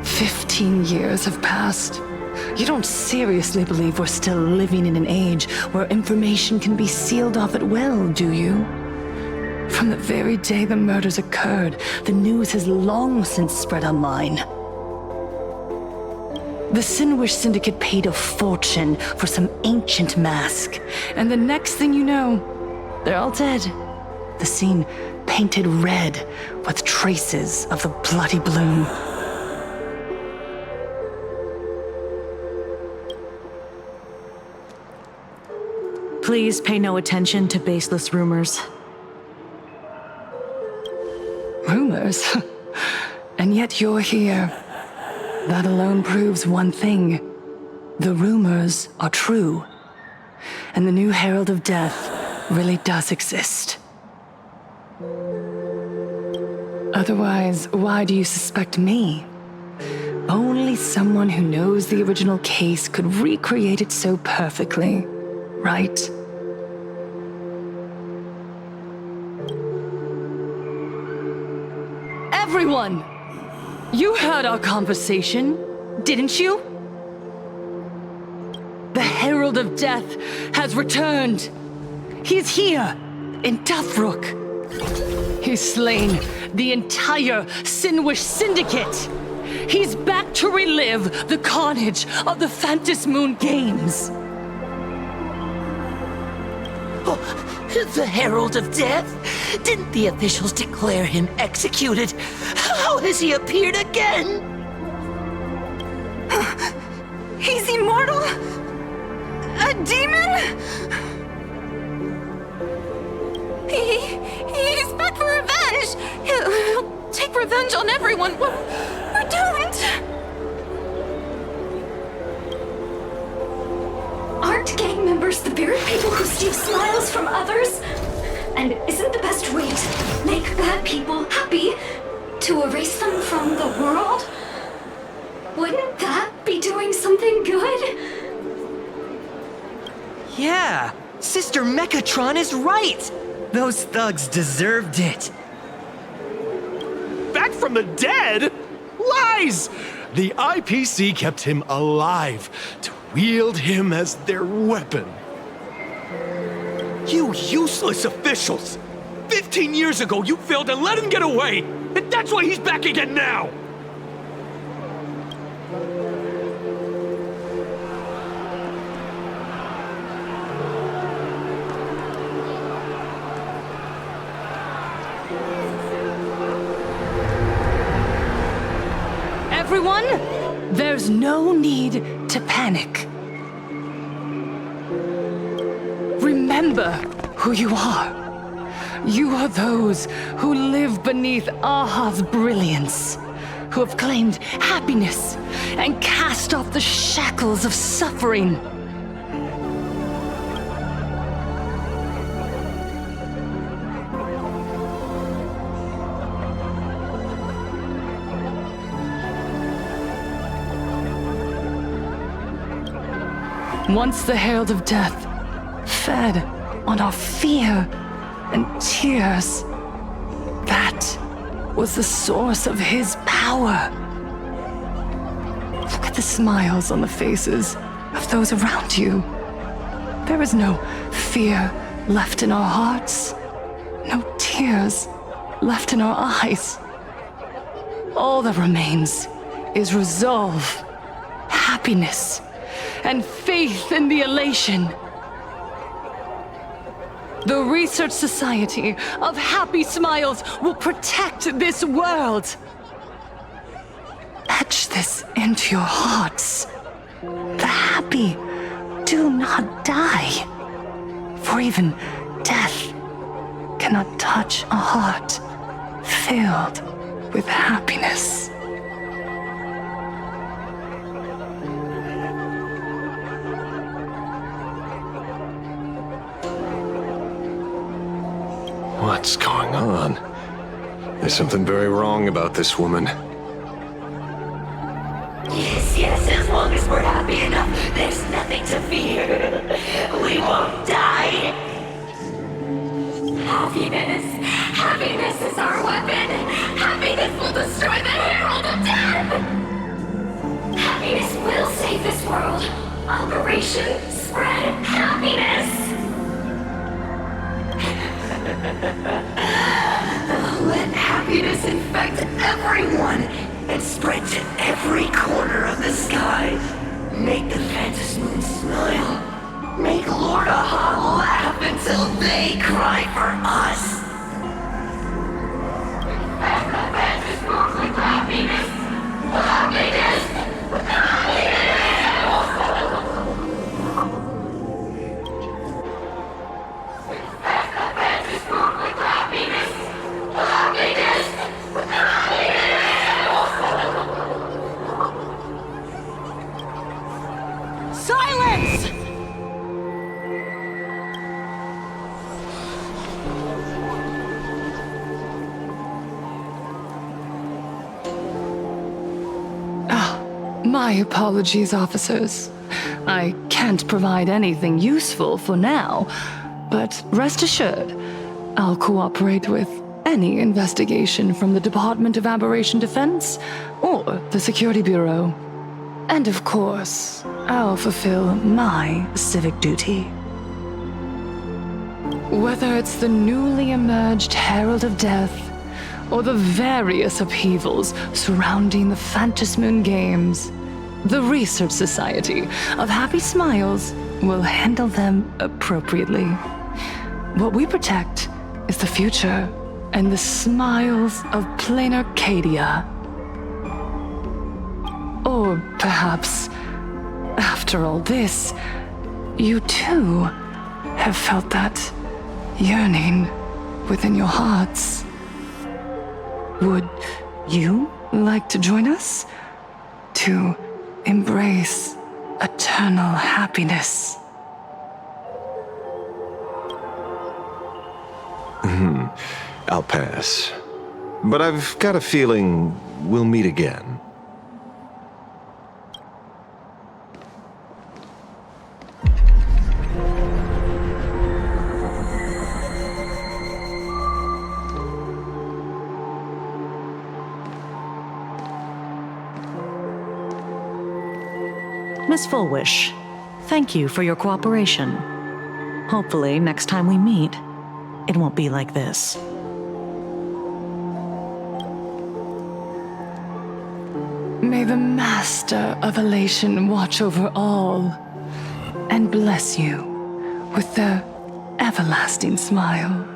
15 years have passed. You don't seriously believe we're still living in an age where information can be sealed off at will, do you? From the very day the murders occurred, the news has long since spread online. The Sinwish Syndicate paid a fortune for some ancient mask, and the next thing you know, they're all dead. The scene painted red with traces of the bloody bloom. Please pay no attention to baseless rumors. Rumors? And yet you're here. That alone proves one thing. The rumors are true. And the new Herald of Death really does exist. Otherwise, why do you suspect me? Only someone who knows the original case could recreate it so perfectly, right? Everyone! You heard our conversation, didn't you? The Herald of Death has returned. He's here, in Tafruk. He's slain the entire Sinwish Syndicate. He's back to relive the carnage of the Phantasmoon Games. The Herald of Death? Didn't the officials declare him executed? How has he appeared again? He's immortal? A demon? He's back for revenge! He'll take revenge on everyone. We're doomed! Aren't gang members the very people who steal smiles from others? And isn't the best way to make bad people happy to erase them from the world? Wouldn't that be doing something good? Yeah, Sister Mechatron is right. Those thugs deserved it. Back from the dead? Lies! The IPC kept him alive to wield him as their weapon. You useless officials! 15 years ago, you failed and let him get away! And that's why he's back again now! Everyone, there's no need to panic. Remember who you are. You are those who live beneath Aha's brilliance, who have claimed happiness and cast off the shackles of suffering. Once the Herald of Death fed on our fear and tears, that was the source of his power. Look at the smiles on the faces of those around you. There is no fear left in our hearts, no tears left in our eyes. All that remains is resolve, happiness, and faith in the elation. The Research Society of Happy Smiles will protect this world. Etch this into your hearts. The happy do not die, for even death cannot touch a heart filled with happiness. What's going on? There's something very wrong about this woman. Yes, as long as we're happy enough, there's nothing to fear. We won't die. Happiness is our weapon. Happiness will destroy the Herald of Death. Happiness will save this world. Operation Spread Happiness. Let happiness infect everyone and spread to every corner of the sky. Make the Phantasmoon smile. Make Lord Aha laugh until they cry for us. And the Phantasmoon with happiness. Happiness. Silence! My apologies, officers. I can't provide anything useful for now, but rest assured, I'll cooperate with any investigation from the Department of Aberration Defense or the Security Bureau. And of course, I'll fulfill my civic duty. Whether it's the newly emerged Herald of Death or the various upheavals surrounding the Phantasmoon Games, the Research Society of Happy Smiles will handle them appropriately. What we protect is the future and the smiles of plain Arcadia. Or perhaps, after all this, you too have felt that yearning within your hearts. Would you like to join us to embrace eternal happiness? I'll pass. But I've got a feeling we'll meet again. Miss Fullwish, thank you for your cooperation. Hopefully, next time we meet, it won't be like this. May the Master of Elation watch over all and bless you with the everlasting smile.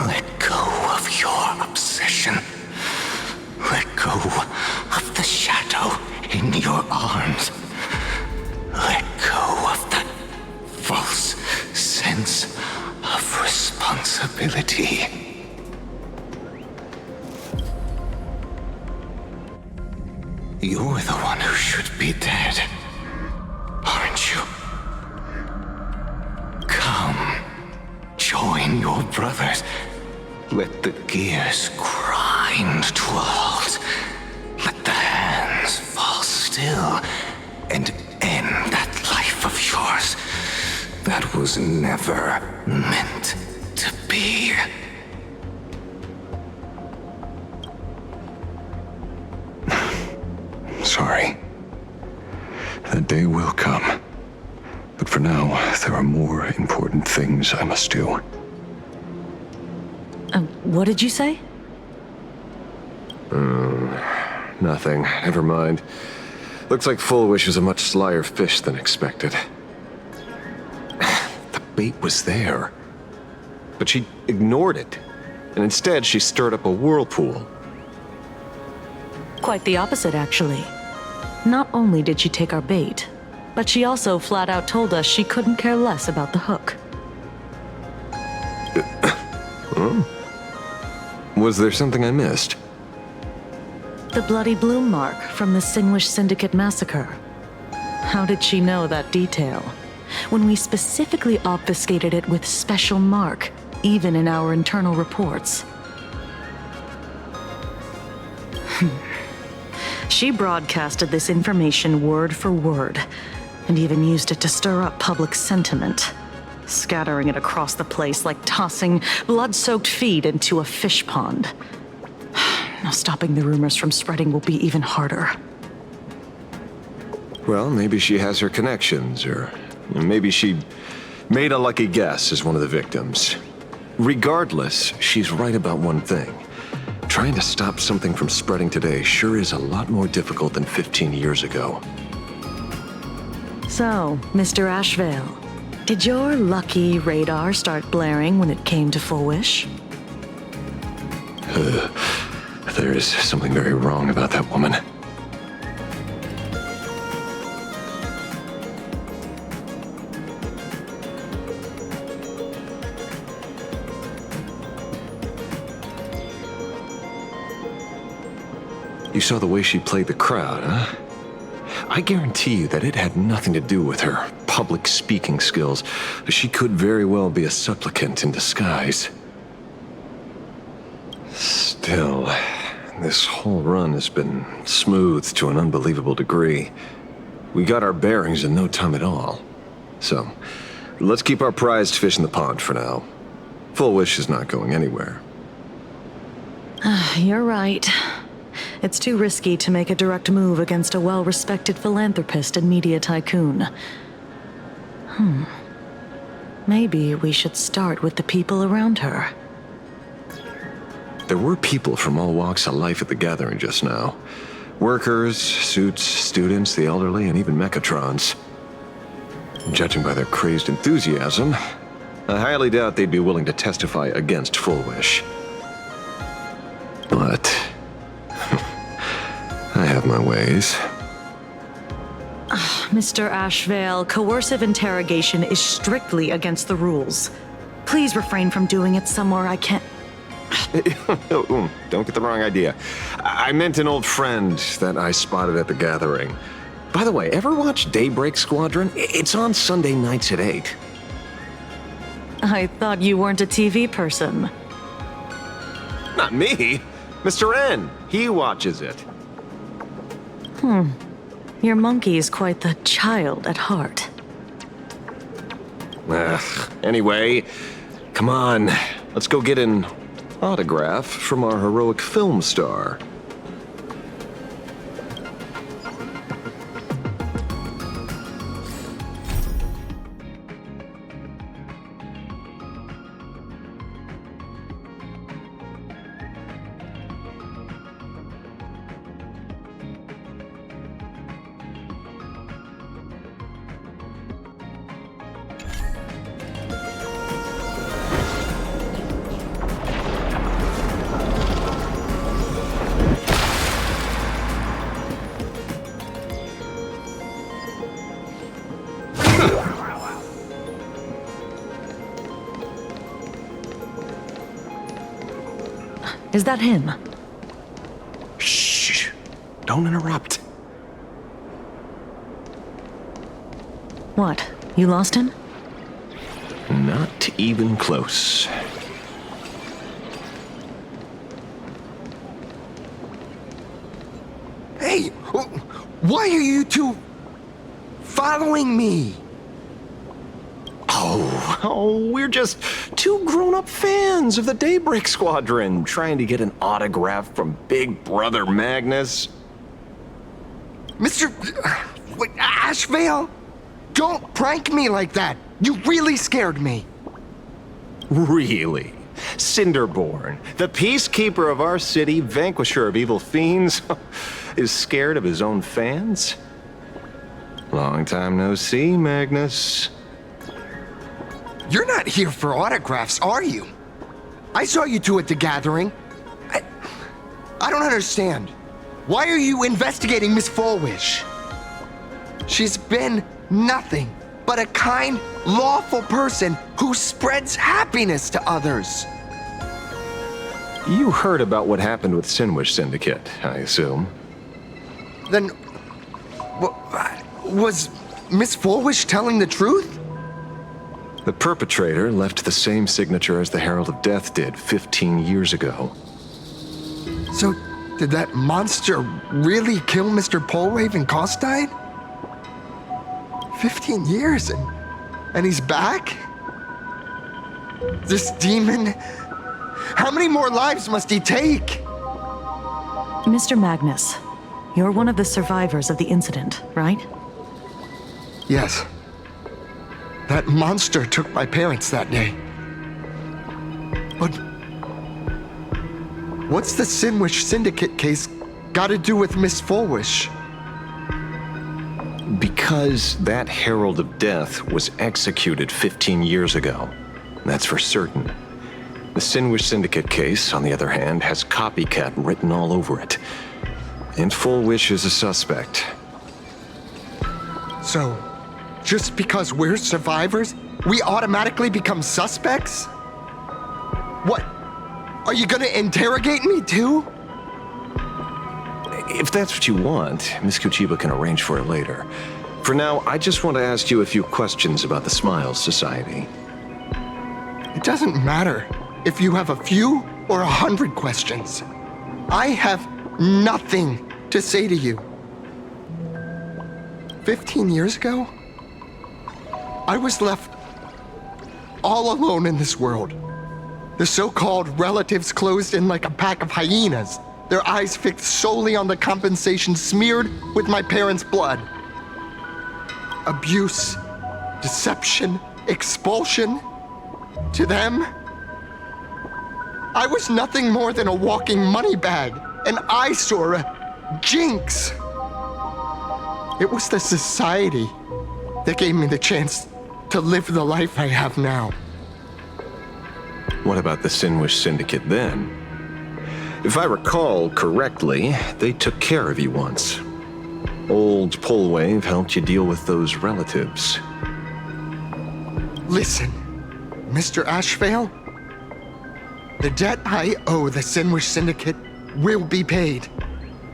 Let go of your obsession. Let go of the shadow in your arms. Let go of that false sense of responsibility. You're the one who should be dead, aren't you? Come, join your brothers. Let the gears grind to a halt. Let the hands fall still and end that life of yours that was never meant to be. Sorry. That day will come. But for now, there are more important things I must do. What did you say? Nothing. Never mind. Looks like Fullwish is a much slyer fish than expected. The bait was there. But she ignored it. And instead, she stirred up a whirlpool. Quite the opposite, actually. Not only did she take our bait, but she also flat out told us she couldn't care less about the hook. Was there something I missed? The bloody bloom mark from the Singlish Syndicate massacre. How did she know that detail? When we specifically obfuscated it with special mark, even in our internal reports. She broadcasted this information word for word, and even used it to stir up public sentiment, scattering it across the place like tossing blood-soaked feed into a fish pond. Now stopping the rumors from spreading will be even harder. Well, maybe she has her connections, or maybe she made a lucky guess as one of the victims. Regardless, she's right about one thing. Trying to stop something from spreading today sure is a lot more difficult than 15 years ago. So, Mr. Ashveil, did your lucky radar start blaring when it came to Fullwish? There is something very wrong about that woman. You saw the way she played the crowd, huh? I guarantee you that it had nothing to do with her public speaking skills, she could very well be a supplicant in disguise. Still, this whole run has been smooth to an unbelievable degree. We got our bearings in no time at all. So, let's keep our prized fish in the pond for now. Full Wish is not going anywhere. You're right. It's too risky to make a direct move against a well-respected philanthropist and media tycoon. Maybe we should start with the people around her. There were people from all walks of life at the gathering just now. Workers, suits, students, the elderly, and even Mechatrons. Judging by their crazed enthusiasm, I highly doubt they'd be willing to testify against Full Wish. But I have my ways. Mr. Ashveil, coercive interrogation is strictly against the rules. Please refrain from doing it somewhere I can't... Don't get the wrong idea. I meant an old friend that I spotted at the gathering. By the way, ever watch Daybreak Squadron? It's on Sunday nights at 8. I thought you weren't a TV person. Not me. Mr. N. He watches it. Your monkey is quite the child at heart. Anyway, come on. Let's go get an autograph from our heroic film star. Is that him? Shh. Don't interrupt. What? You lost him? Not even close. Hey! Why are you two following me? Oh, we're just two grown-up fans of the Daybreak Squadron trying to get an autograph from Big Brother Magnus. Mr. Ashveil? Don't prank me like that. You really scared me. Really? Cinderborn, the peacekeeper of our city, vanquisher of evil fiends, is scared of his own fans? Long time no see, Magnus. You're not here for autographs, are you? I saw you two at the gathering. I don't understand. Why are you investigating Miss Fullwish? She's been nothing but a kind, lawful person who spreads happiness to others. You heard about what happened with Sinwish Syndicate, I assume. Then, was Miss Fullwish telling the truth? The perpetrator left the same signature as the Herald of Death did 15 years ago. So, did that monster really kill Mr. Polraven Costide? 15 years and he's back? This demon? How many more lives must he take? Mr. Magnus, you're one of the survivors of the incident, right? Yes. That monster took my parents that day. But what's the Sinwish Syndicate case got to do with Miss Fullwish? Because that Herald of Death was executed 15 years ago. That's for certain. The Sinwish Syndicate case, on the other hand, has copycat written all over it. And Fullwish is a suspect. So, just because we're survivors, we automatically become suspects? What? Are you gonna interrogate me too? If that's what you want, Miss Kuchiba can arrange for it later. For now, I just want to ask you a few questions about the Smiles Society. It doesn't matter if you have a few or 100 questions. I have nothing to say to you. 15 years ago, I was left all alone in this world. The so-called relatives closed in like a pack of hyenas, their eyes fixed solely on the compensation smeared with my parents' blood. Abuse, deception, expulsion. To them, I was nothing more than a walking money bag, an eyesore, a jinx. It was the society that gave me the chance to live the life I have now. What about the Sinwish Syndicate then? If I recall correctly, they took care of you once. Old Polwave helped you deal with those relatives. Listen, Mr. Ashveil, the debt I owe the Sinwish Syndicate will be paid.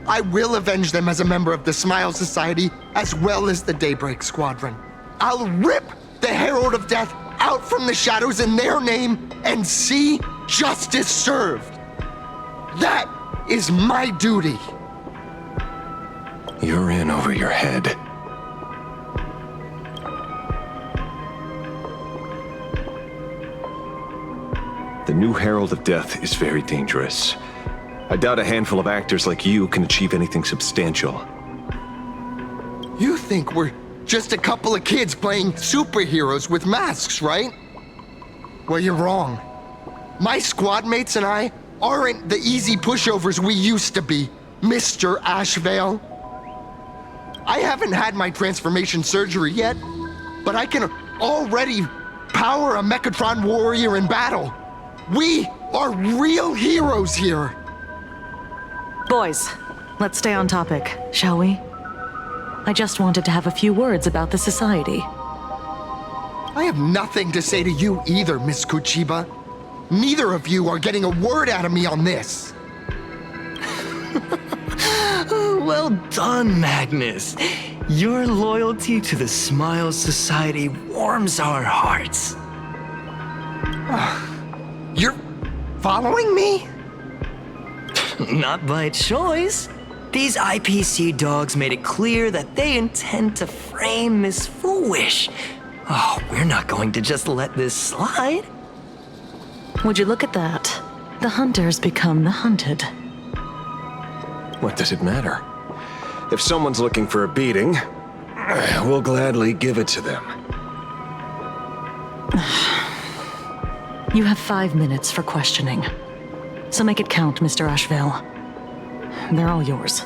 I will avenge them as a member of the Smile Society as well as the Daybreak Squadron. I'll rip the Herald of Death out from the shadows in their name and see justice served. That is my duty. You're in over your head. The new Herald of Death is very dangerous. I doubt a handful of actors like you can achieve anything substantial. You think we're just a couple of kids playing superheroes with masks, right? Well, you're wrong. My squad mates and I aren't the easy pushovers we used to be, Mr. Ashveil. I haven't had my transformation surgery yet, but I can already power a Mechatron warrior in battle. We are real heroes here. Boys, let's stay on topic, shall we? I just wanted to have a few words about the society. I have nothing to say to you either, Miss Kuchiba. Neither of you are getting a word out of me on this. Well done, Magnus. Your loyalty to the Smile Society warms our hearts. You're following me? Not by choice. These IPC dogs made it clear that they intend to frame Miss Foolish. Oh, we're not going to just let this slide. Would you look at that? The hunters become the hunted. What does it matter? If someone's looking for a beating, we'll gladly give it to them. You have 5 minutes for questioning. So make it count, Mr. Ashveil. They're all yours.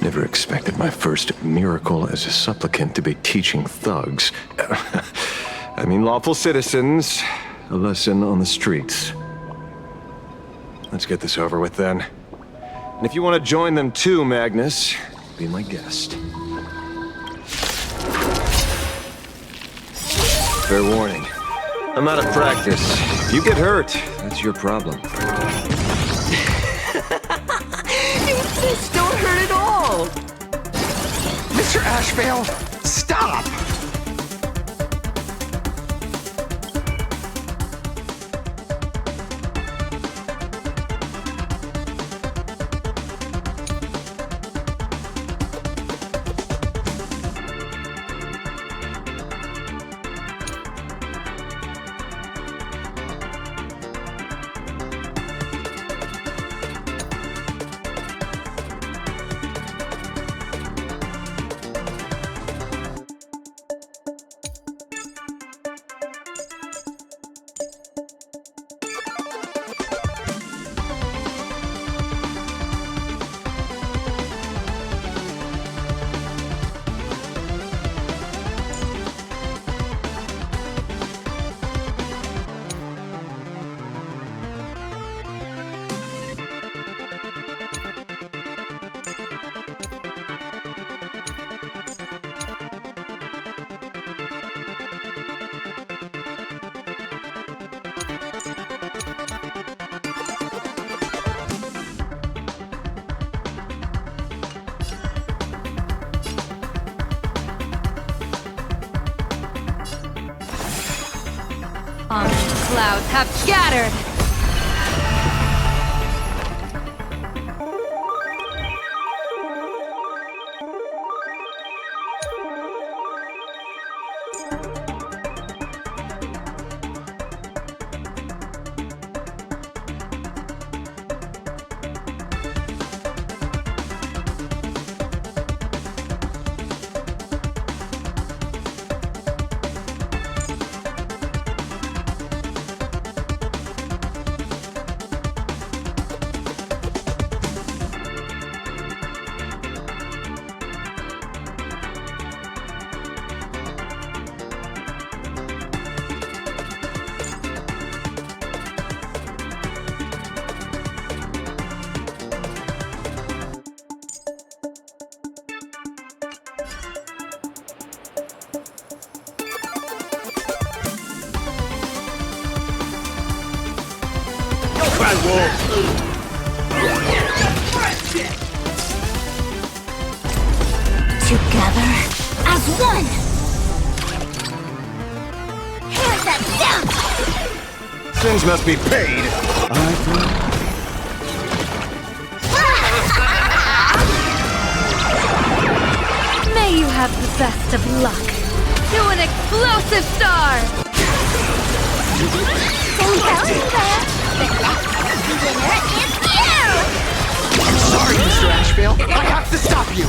Never expected my first miracle as a supplicant to be teaching thugs. I mean lawful citizens, a lesson on the streets. Let's get this over with then. And if you want to join them too, Magnus, be my guest. Fair warning. I'm out of practice. If you get hurt, that's your problem. This don't hurt at all. Mr. Ashveil, stop! Clouds have scattered! Together as one! Here's that down! Sins must be paid. May you have the best of luck. To an explosive star! Don't go anywhere! The next winner is you! I'm sorry, Mr. Ashveil. I have to stop you.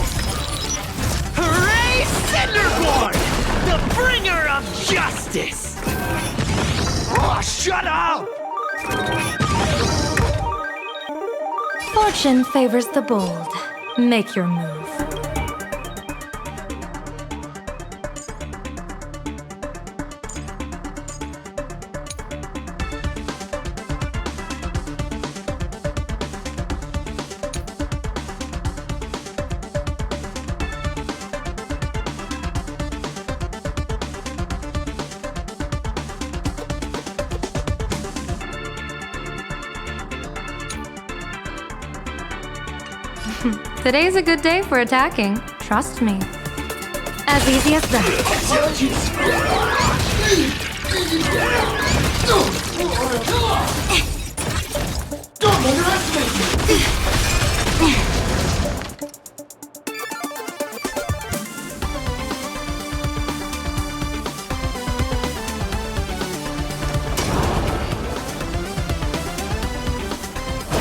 Hooray, Cinderborn! The bringer of justice! Oh, shut up! Fortune favors the bold. Make your move. Today's a good day for attacking. Trust me. As easy as that. Don't underestimate me!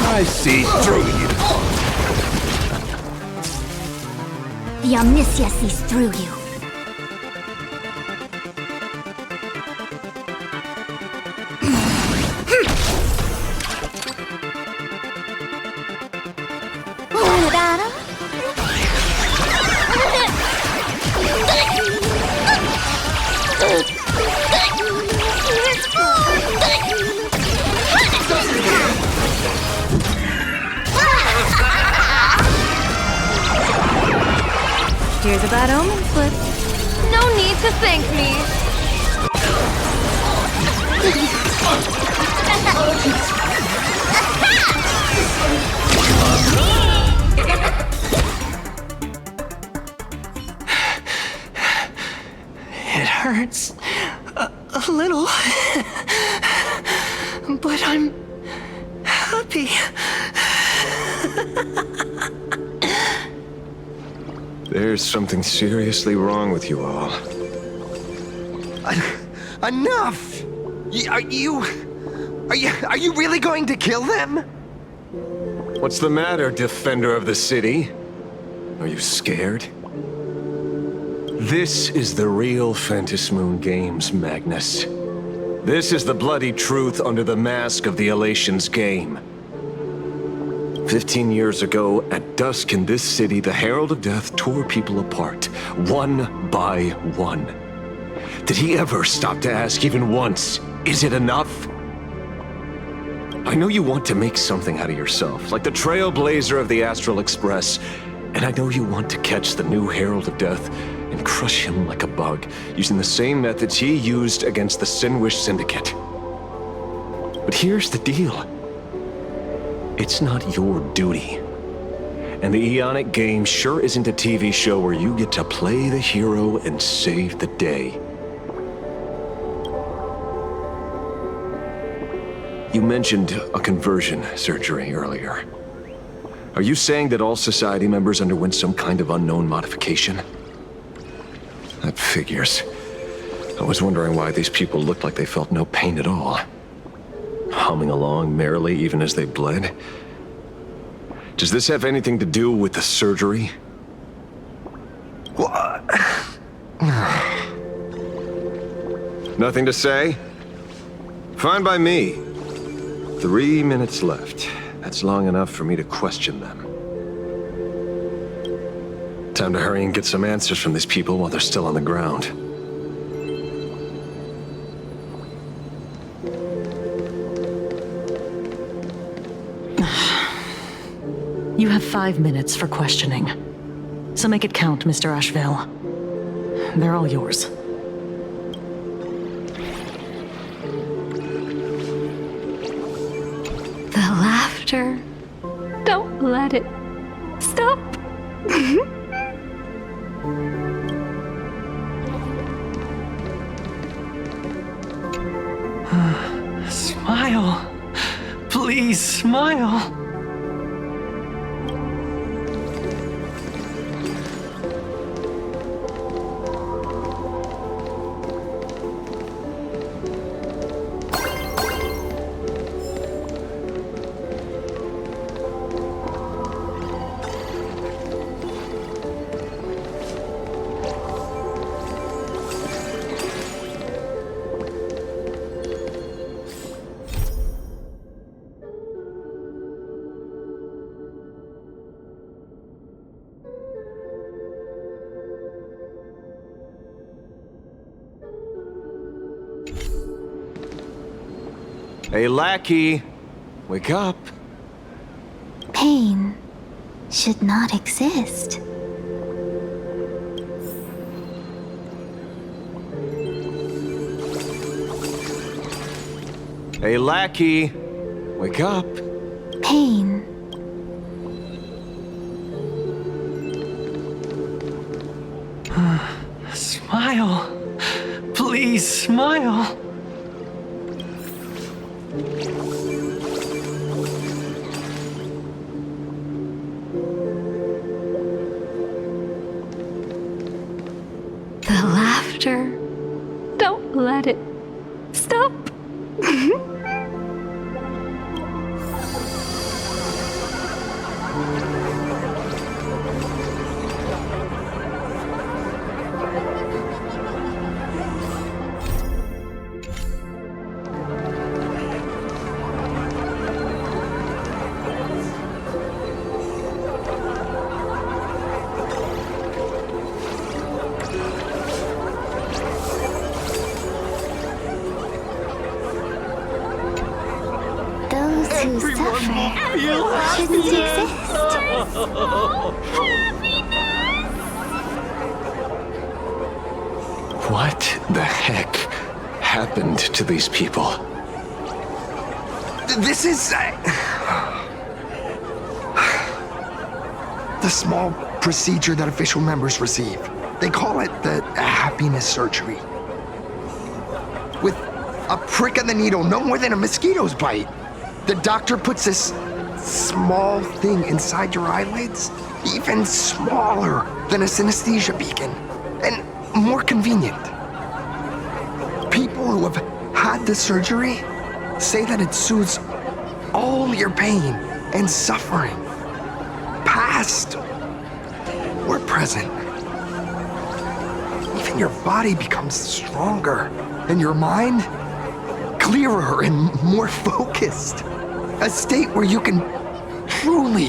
I see through you. The Omniscia sees through you. Here's a bad omen slip. No need to thank me. It hurts a little, but I'm happy. There's something seriously wrong with you all. Enough! Are you really going to kill them? What's the matter, defender of the city? Are you scared? This is the real Phantasmoon Games, Magnus. This is the bloody truth under the mask of the Elation's game. 15 years ago, at dusk in this city, the Herald of Death tore people apart, one by one. Did he ever stop to ask even once, is it enough? I know you want to make something out of yourself, like the trailblazer of the Astral Express, and I know you want to catch the new Herald of Death and crush him like a bug, using the same methods he used against the Sinwish Syndicate. But here's the deal. It's not your duty. And the Eonic game sure isn't a TV show where you get to play the hero and save the day. You mentioned a conversion surgery earlier. Are you saying that all society members underwent some kind of unknown modification? That figures. I was wondering why these people looked like they felt no pain at all. Humming along merrily even as they bled. Does this have anything to do with the surgery? What? Nothing to say? Fine by me. 3 minutes left. That's long enough for me to question them. Time to hurry and get some answers from these people while they're still on the ground. You have 5 minutes for questioning. So make it count, Mr. Ashveil. They're all yours. The laughter. Don't let it stop. Smile. Please smile. Hey, lackey! Wake up! Pain should not exist. Hey, lackey! Wake up! Pain Smile. Please smile. The laughter. Don't let it stop. Those who suffer shouldn't exist. What the heck happened to these people? This is... the small procedure that official members receive. They call it the happiness surgery. With a prick of the needle no more than a mosquito's bite. The doctor puts this small thing inside your eyelids, even smaller than a synesthesia beacon, and more convenient. People who have had the surgery say that it soothes all your pain and suffering, past or present. Even your body becomes stronger, and your mind clearer and more focused. A state where you can truly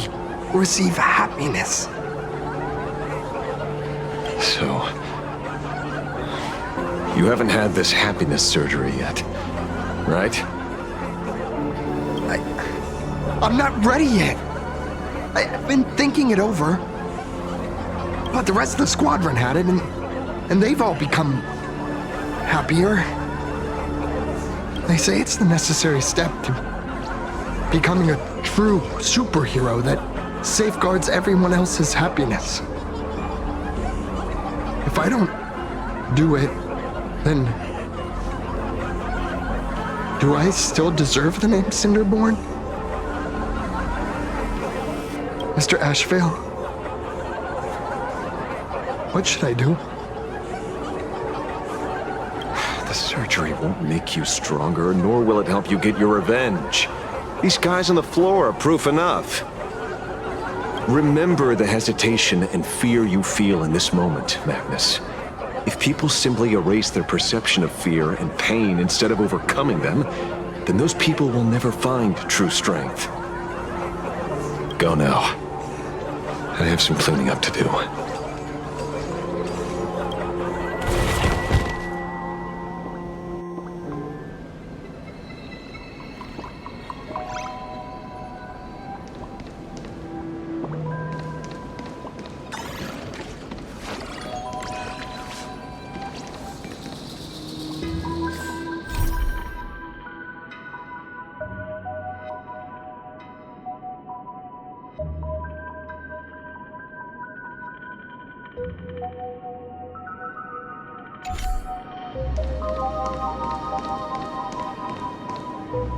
receive happiness. So, you haven't had this happiness surgery yet, right? I'm not ready yet. I've been thinking it over. But the rest of the squadron had it, and they've all become happier. They say it's the necessary step to becoming a true superhero that safeguards everyone else's happiness. If I don't do it, then Do I still deserve the name Cinderborn? Mr. Ashveil? What should I do? The surgery won't make you stronger, nor will it help you get your revenge. These guys on the floor are proof enough. Remember the hesitation and fear you feel in this moment, Magnus. If people simply erase their perception of fear and pain instead of overcoming them, then those people will never find true strength. Go now. I have some cleaning up to do.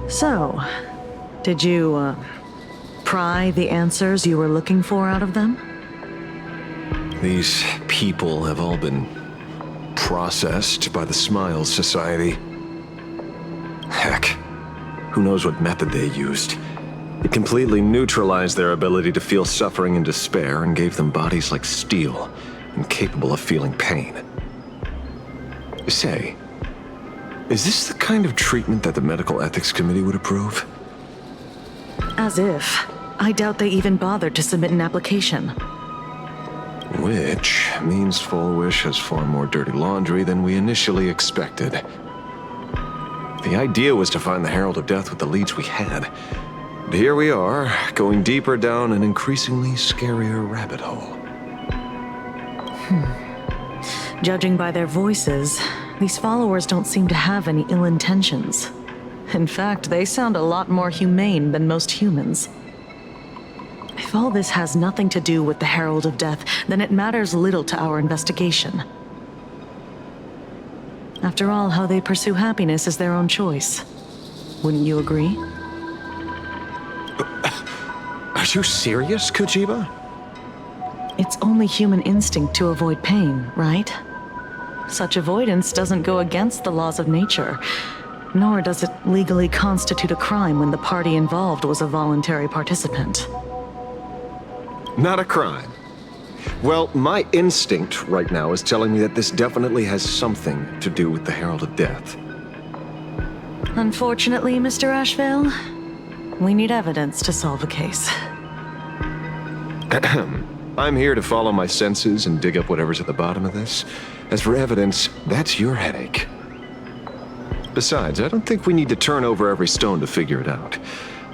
So, did you, pry the answers you were looking for out of them? These people have all been processed by the Smiles Society. Heck, who knows what method they used. It completely neutralized their ability to feel suffering and despair and gave them bodies like steel, incapable of feeling pain. Say, is this the kind of treatment that the Medical Ethics Committee would approve? As if. I doubt they even bothered to submit an application. Which means Fullwish has far more dirty laundry than we initially expected. The idea was to find the Herald of Death with the leads we had. But here we are, going deeper down an increasingly scarier rabbit hole. Judging by their voices, these followers don't seem to have any ill intentions. In fact, they sound a lot more humane than most humans. If all this has nothing to do with the Herald of Death, then it matters little to our investigation. After all, how they pursue happiness is their own choice. Wouldn't you agree? Are you serious, Kojiba? It's only human instinct to avoid pain, right? Such avoidance doesn't go against the laws of nature, nor does it legally constitute a crime when the party involved was a voluntary participant. Not a crime. Well, my instinct right now is telling me that this definitely has something to do with the Herald of Death. Unfortunately, Mr. Ashveil, we need evidence to solve a case. I'm here to follow my senses and dig up whatever's at the bottom of this. As for evidence, that's your headache. Besides, I don't think we need to turn over every stone to figure it out.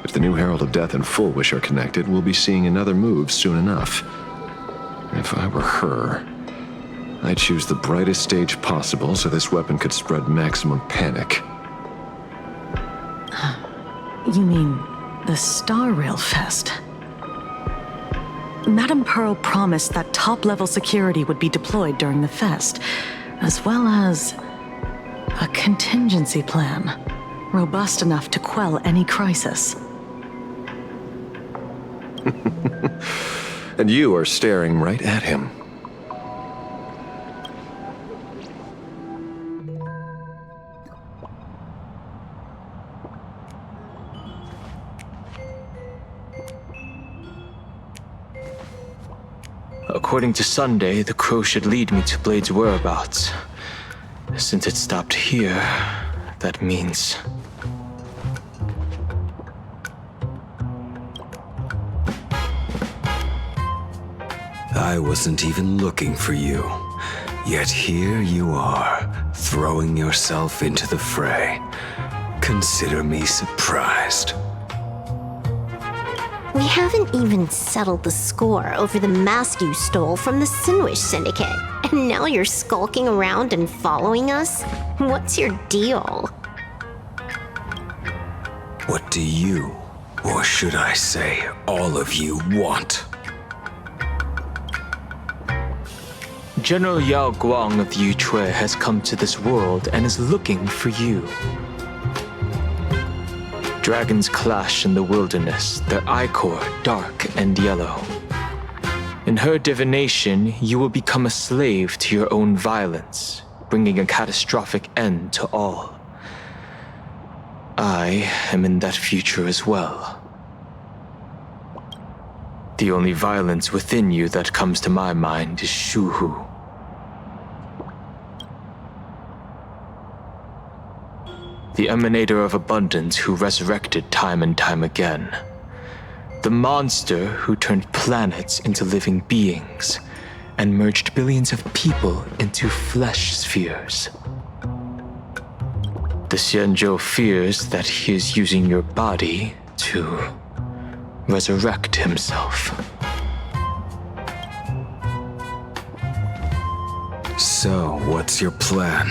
If the new Herald of Death and Fullwish are connected, we'll be seeing another move soon enough. If I were her, I'd choose the brightest stage possible so this weapon could spread maximum panic. You mean the Star Rail Fest? Madame Pearl promised that top-level security would be deployed during the fest, as well as a contingency plan, robust enough to quell any crisis. And you are staring right at him. According to Sunday, the crow should lead me to Blade's whereabouts. Since it stopped here, that means... I wasn't even looking for you. Yet here you are, throwing yourself into the fray. Consider me surprised. We haven't even settled the score over the mask you stole from the Sinwish Syndicate. And now you're skulking around and following us? What's your deal? What do you, or should I say, all of you, want? General Yao Guang of Yutue has come to this world and is looking for you. Dragons clash in the wilderness, their ichor dark and yellow. In her divination, you will become a slave to your own violence, bringing a catastrophic end to all. I am in that future as well. The only violence within you that comes to my mind is Shuhu. The emanator of abundance who resurrected time and time again. The monster who turned planets into living beings and merged billions of people into flesh spheres. The Xianzhou fears that he is using your body to resurrect himself. So, what's your plan?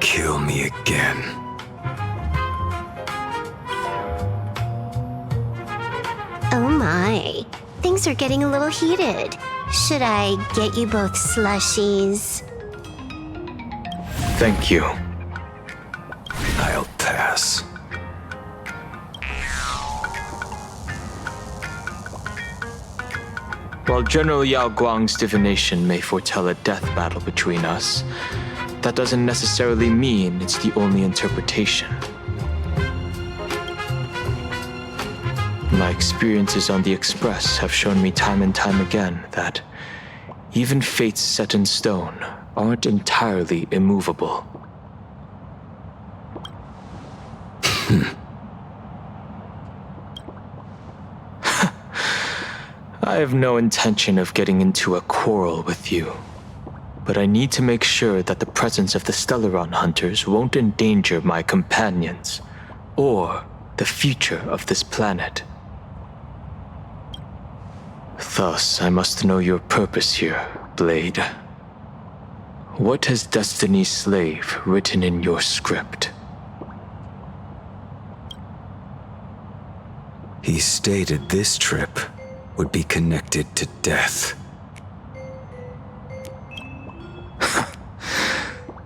Kill me again. Oh my. Things are getting a little heated. Should I get you both slushies? Thank you. I'll pass. While General Yao Guang's divination may foretell a death battle between us, that doesn't necessarily mean it's the only interpretation. My experiences on the Express have shown me time and time again that even fates set in stone aren't entirely immovable. I have no intention of getting into a quarrel with you, but I need to make sure that the presence of the Stellaron hunters won't endanger my companions or the future of this planet. Thus, I must know your purpose here, Blade. What has Destiny's Slave written in your script? He stated this trip would be connected to death.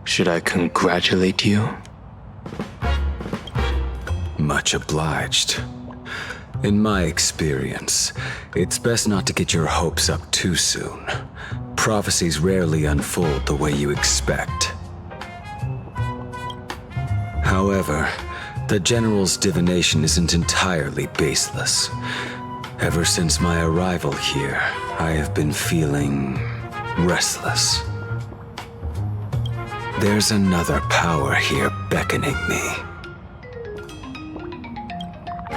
Should I congratulate you? Much obliged. In my experience, it's best not to get your hopes up too soon. Prophecies rarely unfold the way you expect. However, the General's divination isn't entirely baseless. Ever since my arrival here, I have been feeling restless. There's another power here beckoning me.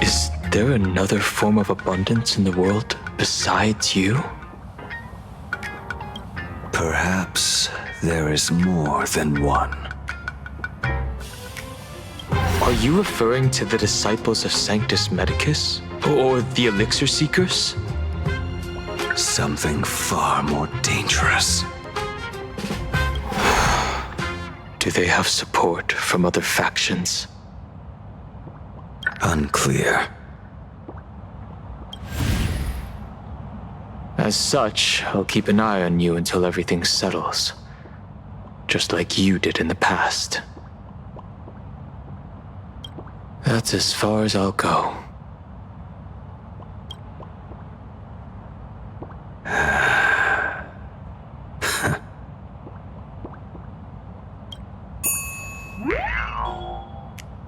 Is there another form of abundance in the world besides you? Perhaps there is more than one. Are you referring to the disciples of Sanctus Medicus? Or the Elixir Seekers? Something far more dangerous. Do they have support from other factions? Unclear. As such, I'll keep an eye on you until everything settles. Just like you did in the past. That's as far as I'll go.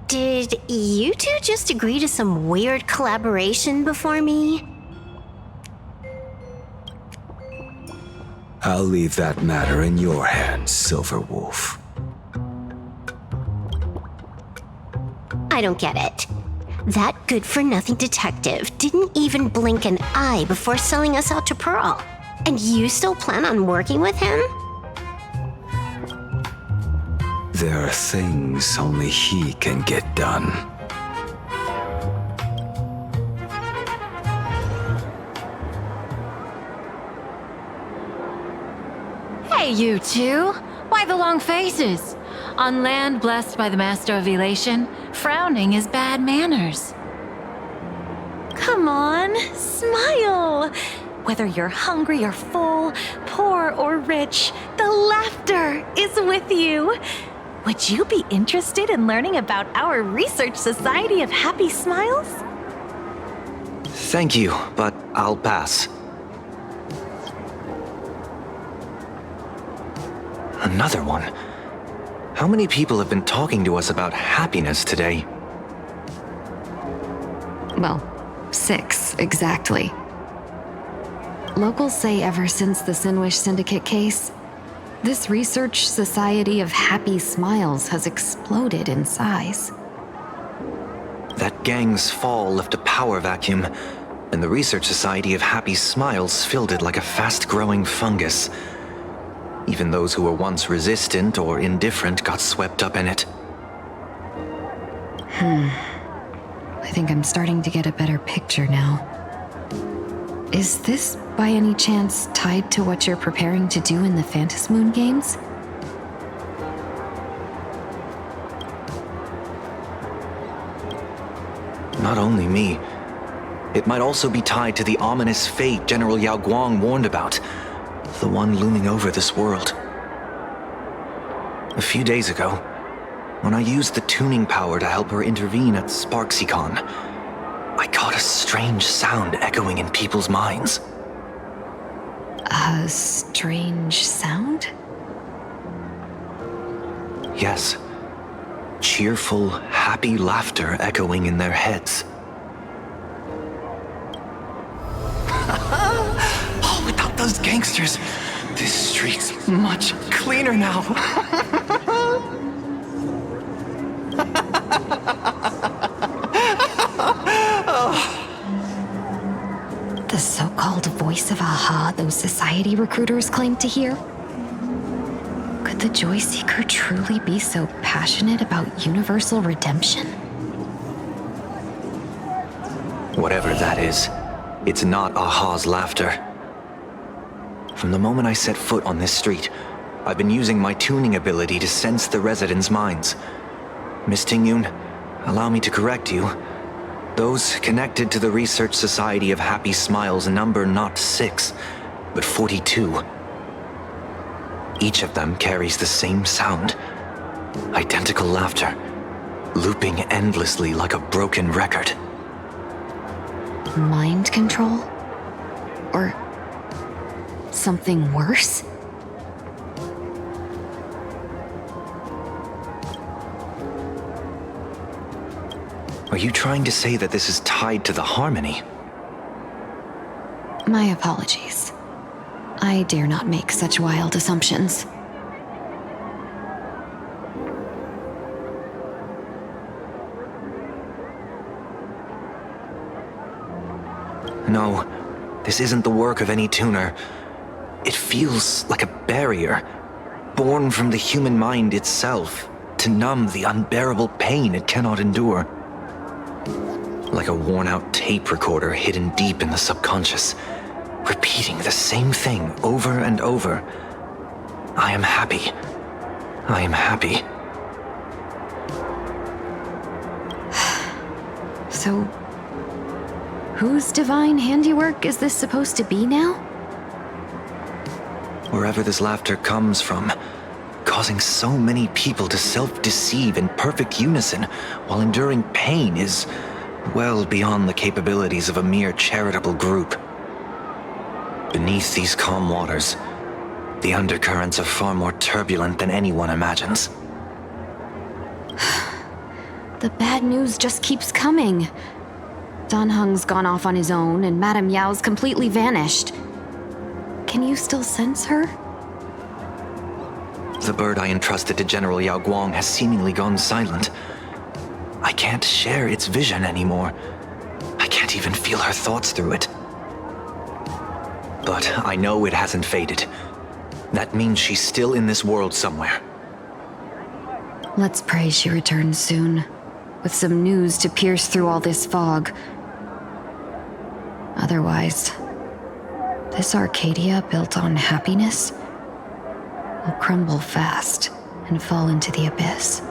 Did you two just agree to some weird collaboration before me? I'll leave that matter in your hands, Silverwolf. I don't get it. That good-for-nothing detective didn't even blink an eye before selling us out to Pearl. And you still plan on working with him? There are things only he can get done. Hey, you two! Why the long faces? On land blessed by the Master of Elation, frowning is bad manners. Come on, smile! Whether you're hungry or full, poor or rich, the laughter is with you. Would you be interested in learning about our Research Society of Happy Smiles? Thank you, but I'll pass. Another one? How many people have been talking to us about happiness today? Well, 6, exactly. Locals say ever since the Sinwish Syndicate case, this Research Society of Happy Smiles has exploded in size. That gang's fall left a power vacuum, and the Research Society of Happy Smiles filled it like a fast-growing fungus. Even those who were once resistant or indifferent got swept up in it. I think I'm starting to get a better picture now. Is this, by any chance, tied to what you're preparing to do in the Phantasmoon games? Not only me. It might also be tied to the ominous fate General Yao Guang warned about. The one looming over this world. A few days ago, when I used the tuning power to help her intervene at SparksyCon, I caught a strange sound echoing in people's minds. A strange sound? Yes. Cheerful, happy laughter echoing in their heads. Oh, without those gangsters, this street's much cleaner now. The so-called voice of Aha those society recruiters claim to hear? Could the Joy Seeker truly be so passionate about universal redemption? Whatever that is, it's not Aha's laughter. From the moment I set foot on this street, I've been using my tuning ability to sense the residents' minds. Miss Tingyun, allow me to correct you. Those connected to the Research Society of Happy Smiles number not 6, but 42. Each of them carries the same sound. Identical laughter, looping endlessly like a broken record. Mind control? Or something worse? Are you trying to say that this is tied to the harmony? My apologies. I dare not make such wild assumptions. No, this isn't the work of any tuner. It feels like a barrier, born from the human mind itself, to numb the unbearable pain it cannot endure. Like a worn-out tape recorder hidden deep in the subconscious, repeating the same thing over and over. I am happy. I am happy. So, whose divine handiwork is this supposed to be now? Wherever this laughter comes from, causing so many people to self-deceive in perfect unison while enduring pain is well beyond the capabilities of a mere charitable group. Beneath these calm waters, the undercurrents are far more turbulent than anyone imagines. The bad news just keeps coming. Dan Heng's gone off on his own, and Madame Yao's completely vanished. Can you still sense her? The bird I entrusted to General Yao Guang has seemingly gone silent. I can't share its vision anymore. I can't even feel her thoughts through it. But I know it hasn't faded. That means she's still in this world somewhere. Let's pray she returns soon, with some news to pierce through all this fog. Otherwise, this Arcadia built on happiness will crumble fast and fall into the abyss.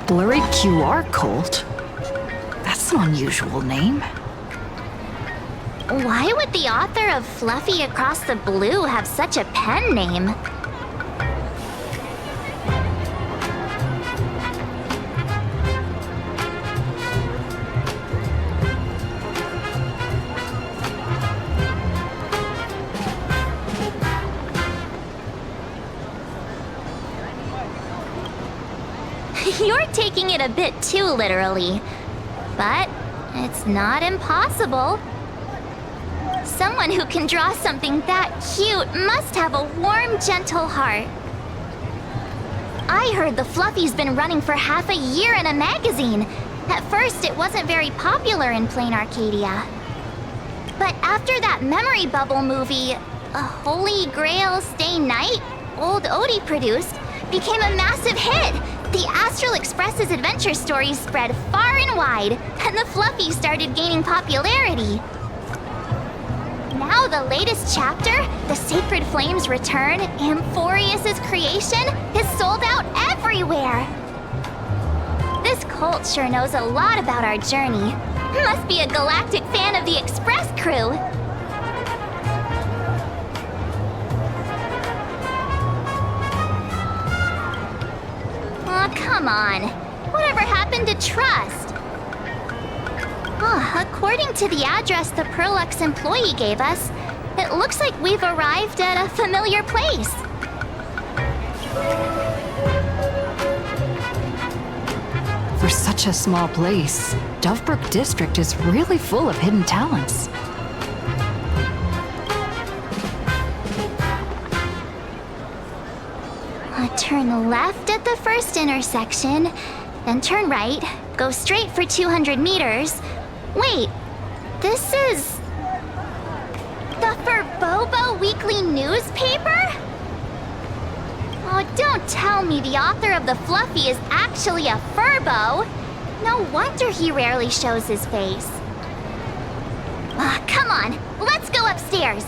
Blurry QR Colt? That's an unusual name. Why would the author of Fluffy Across the Blue have such a pen name? You're taking it a bit too literally, but it's not impossible. Someone who can draw something that cute must have a warm, gentle heart. I heard the Fluffy's been running for half a year in a magazine. At first, it wasn't very popular in Plain Arcadia. But after that memory bubble movie, A Holy Grail Stay Night, old Odie produced, became a massive hit. The Astral Express's adventure stories spread far and wide, and the Fluffy started gaining popularity. Now the latest chapter, The Sacred Flames Return, Amphorius's creation, is sold out everywhere. This cult sure knows a lot about our journey. Must be a galactic fan of the Express crew. Oh, come on. Whatever happened to trust? According to the address the Perlux employee gave us, it looks like we've arrived at a familiar place. For such a small place, Dovebrook District is really full of hidden talents. Turn left at the first intersection, then turn right, go straight for 200 meters. Wait, this is... the Furbobo Weekly newspaper? Oh, don't tell me the author of the Fluffy is actually a Furbo. No wonder he rarely shows his face. Come on, let's go upstairs.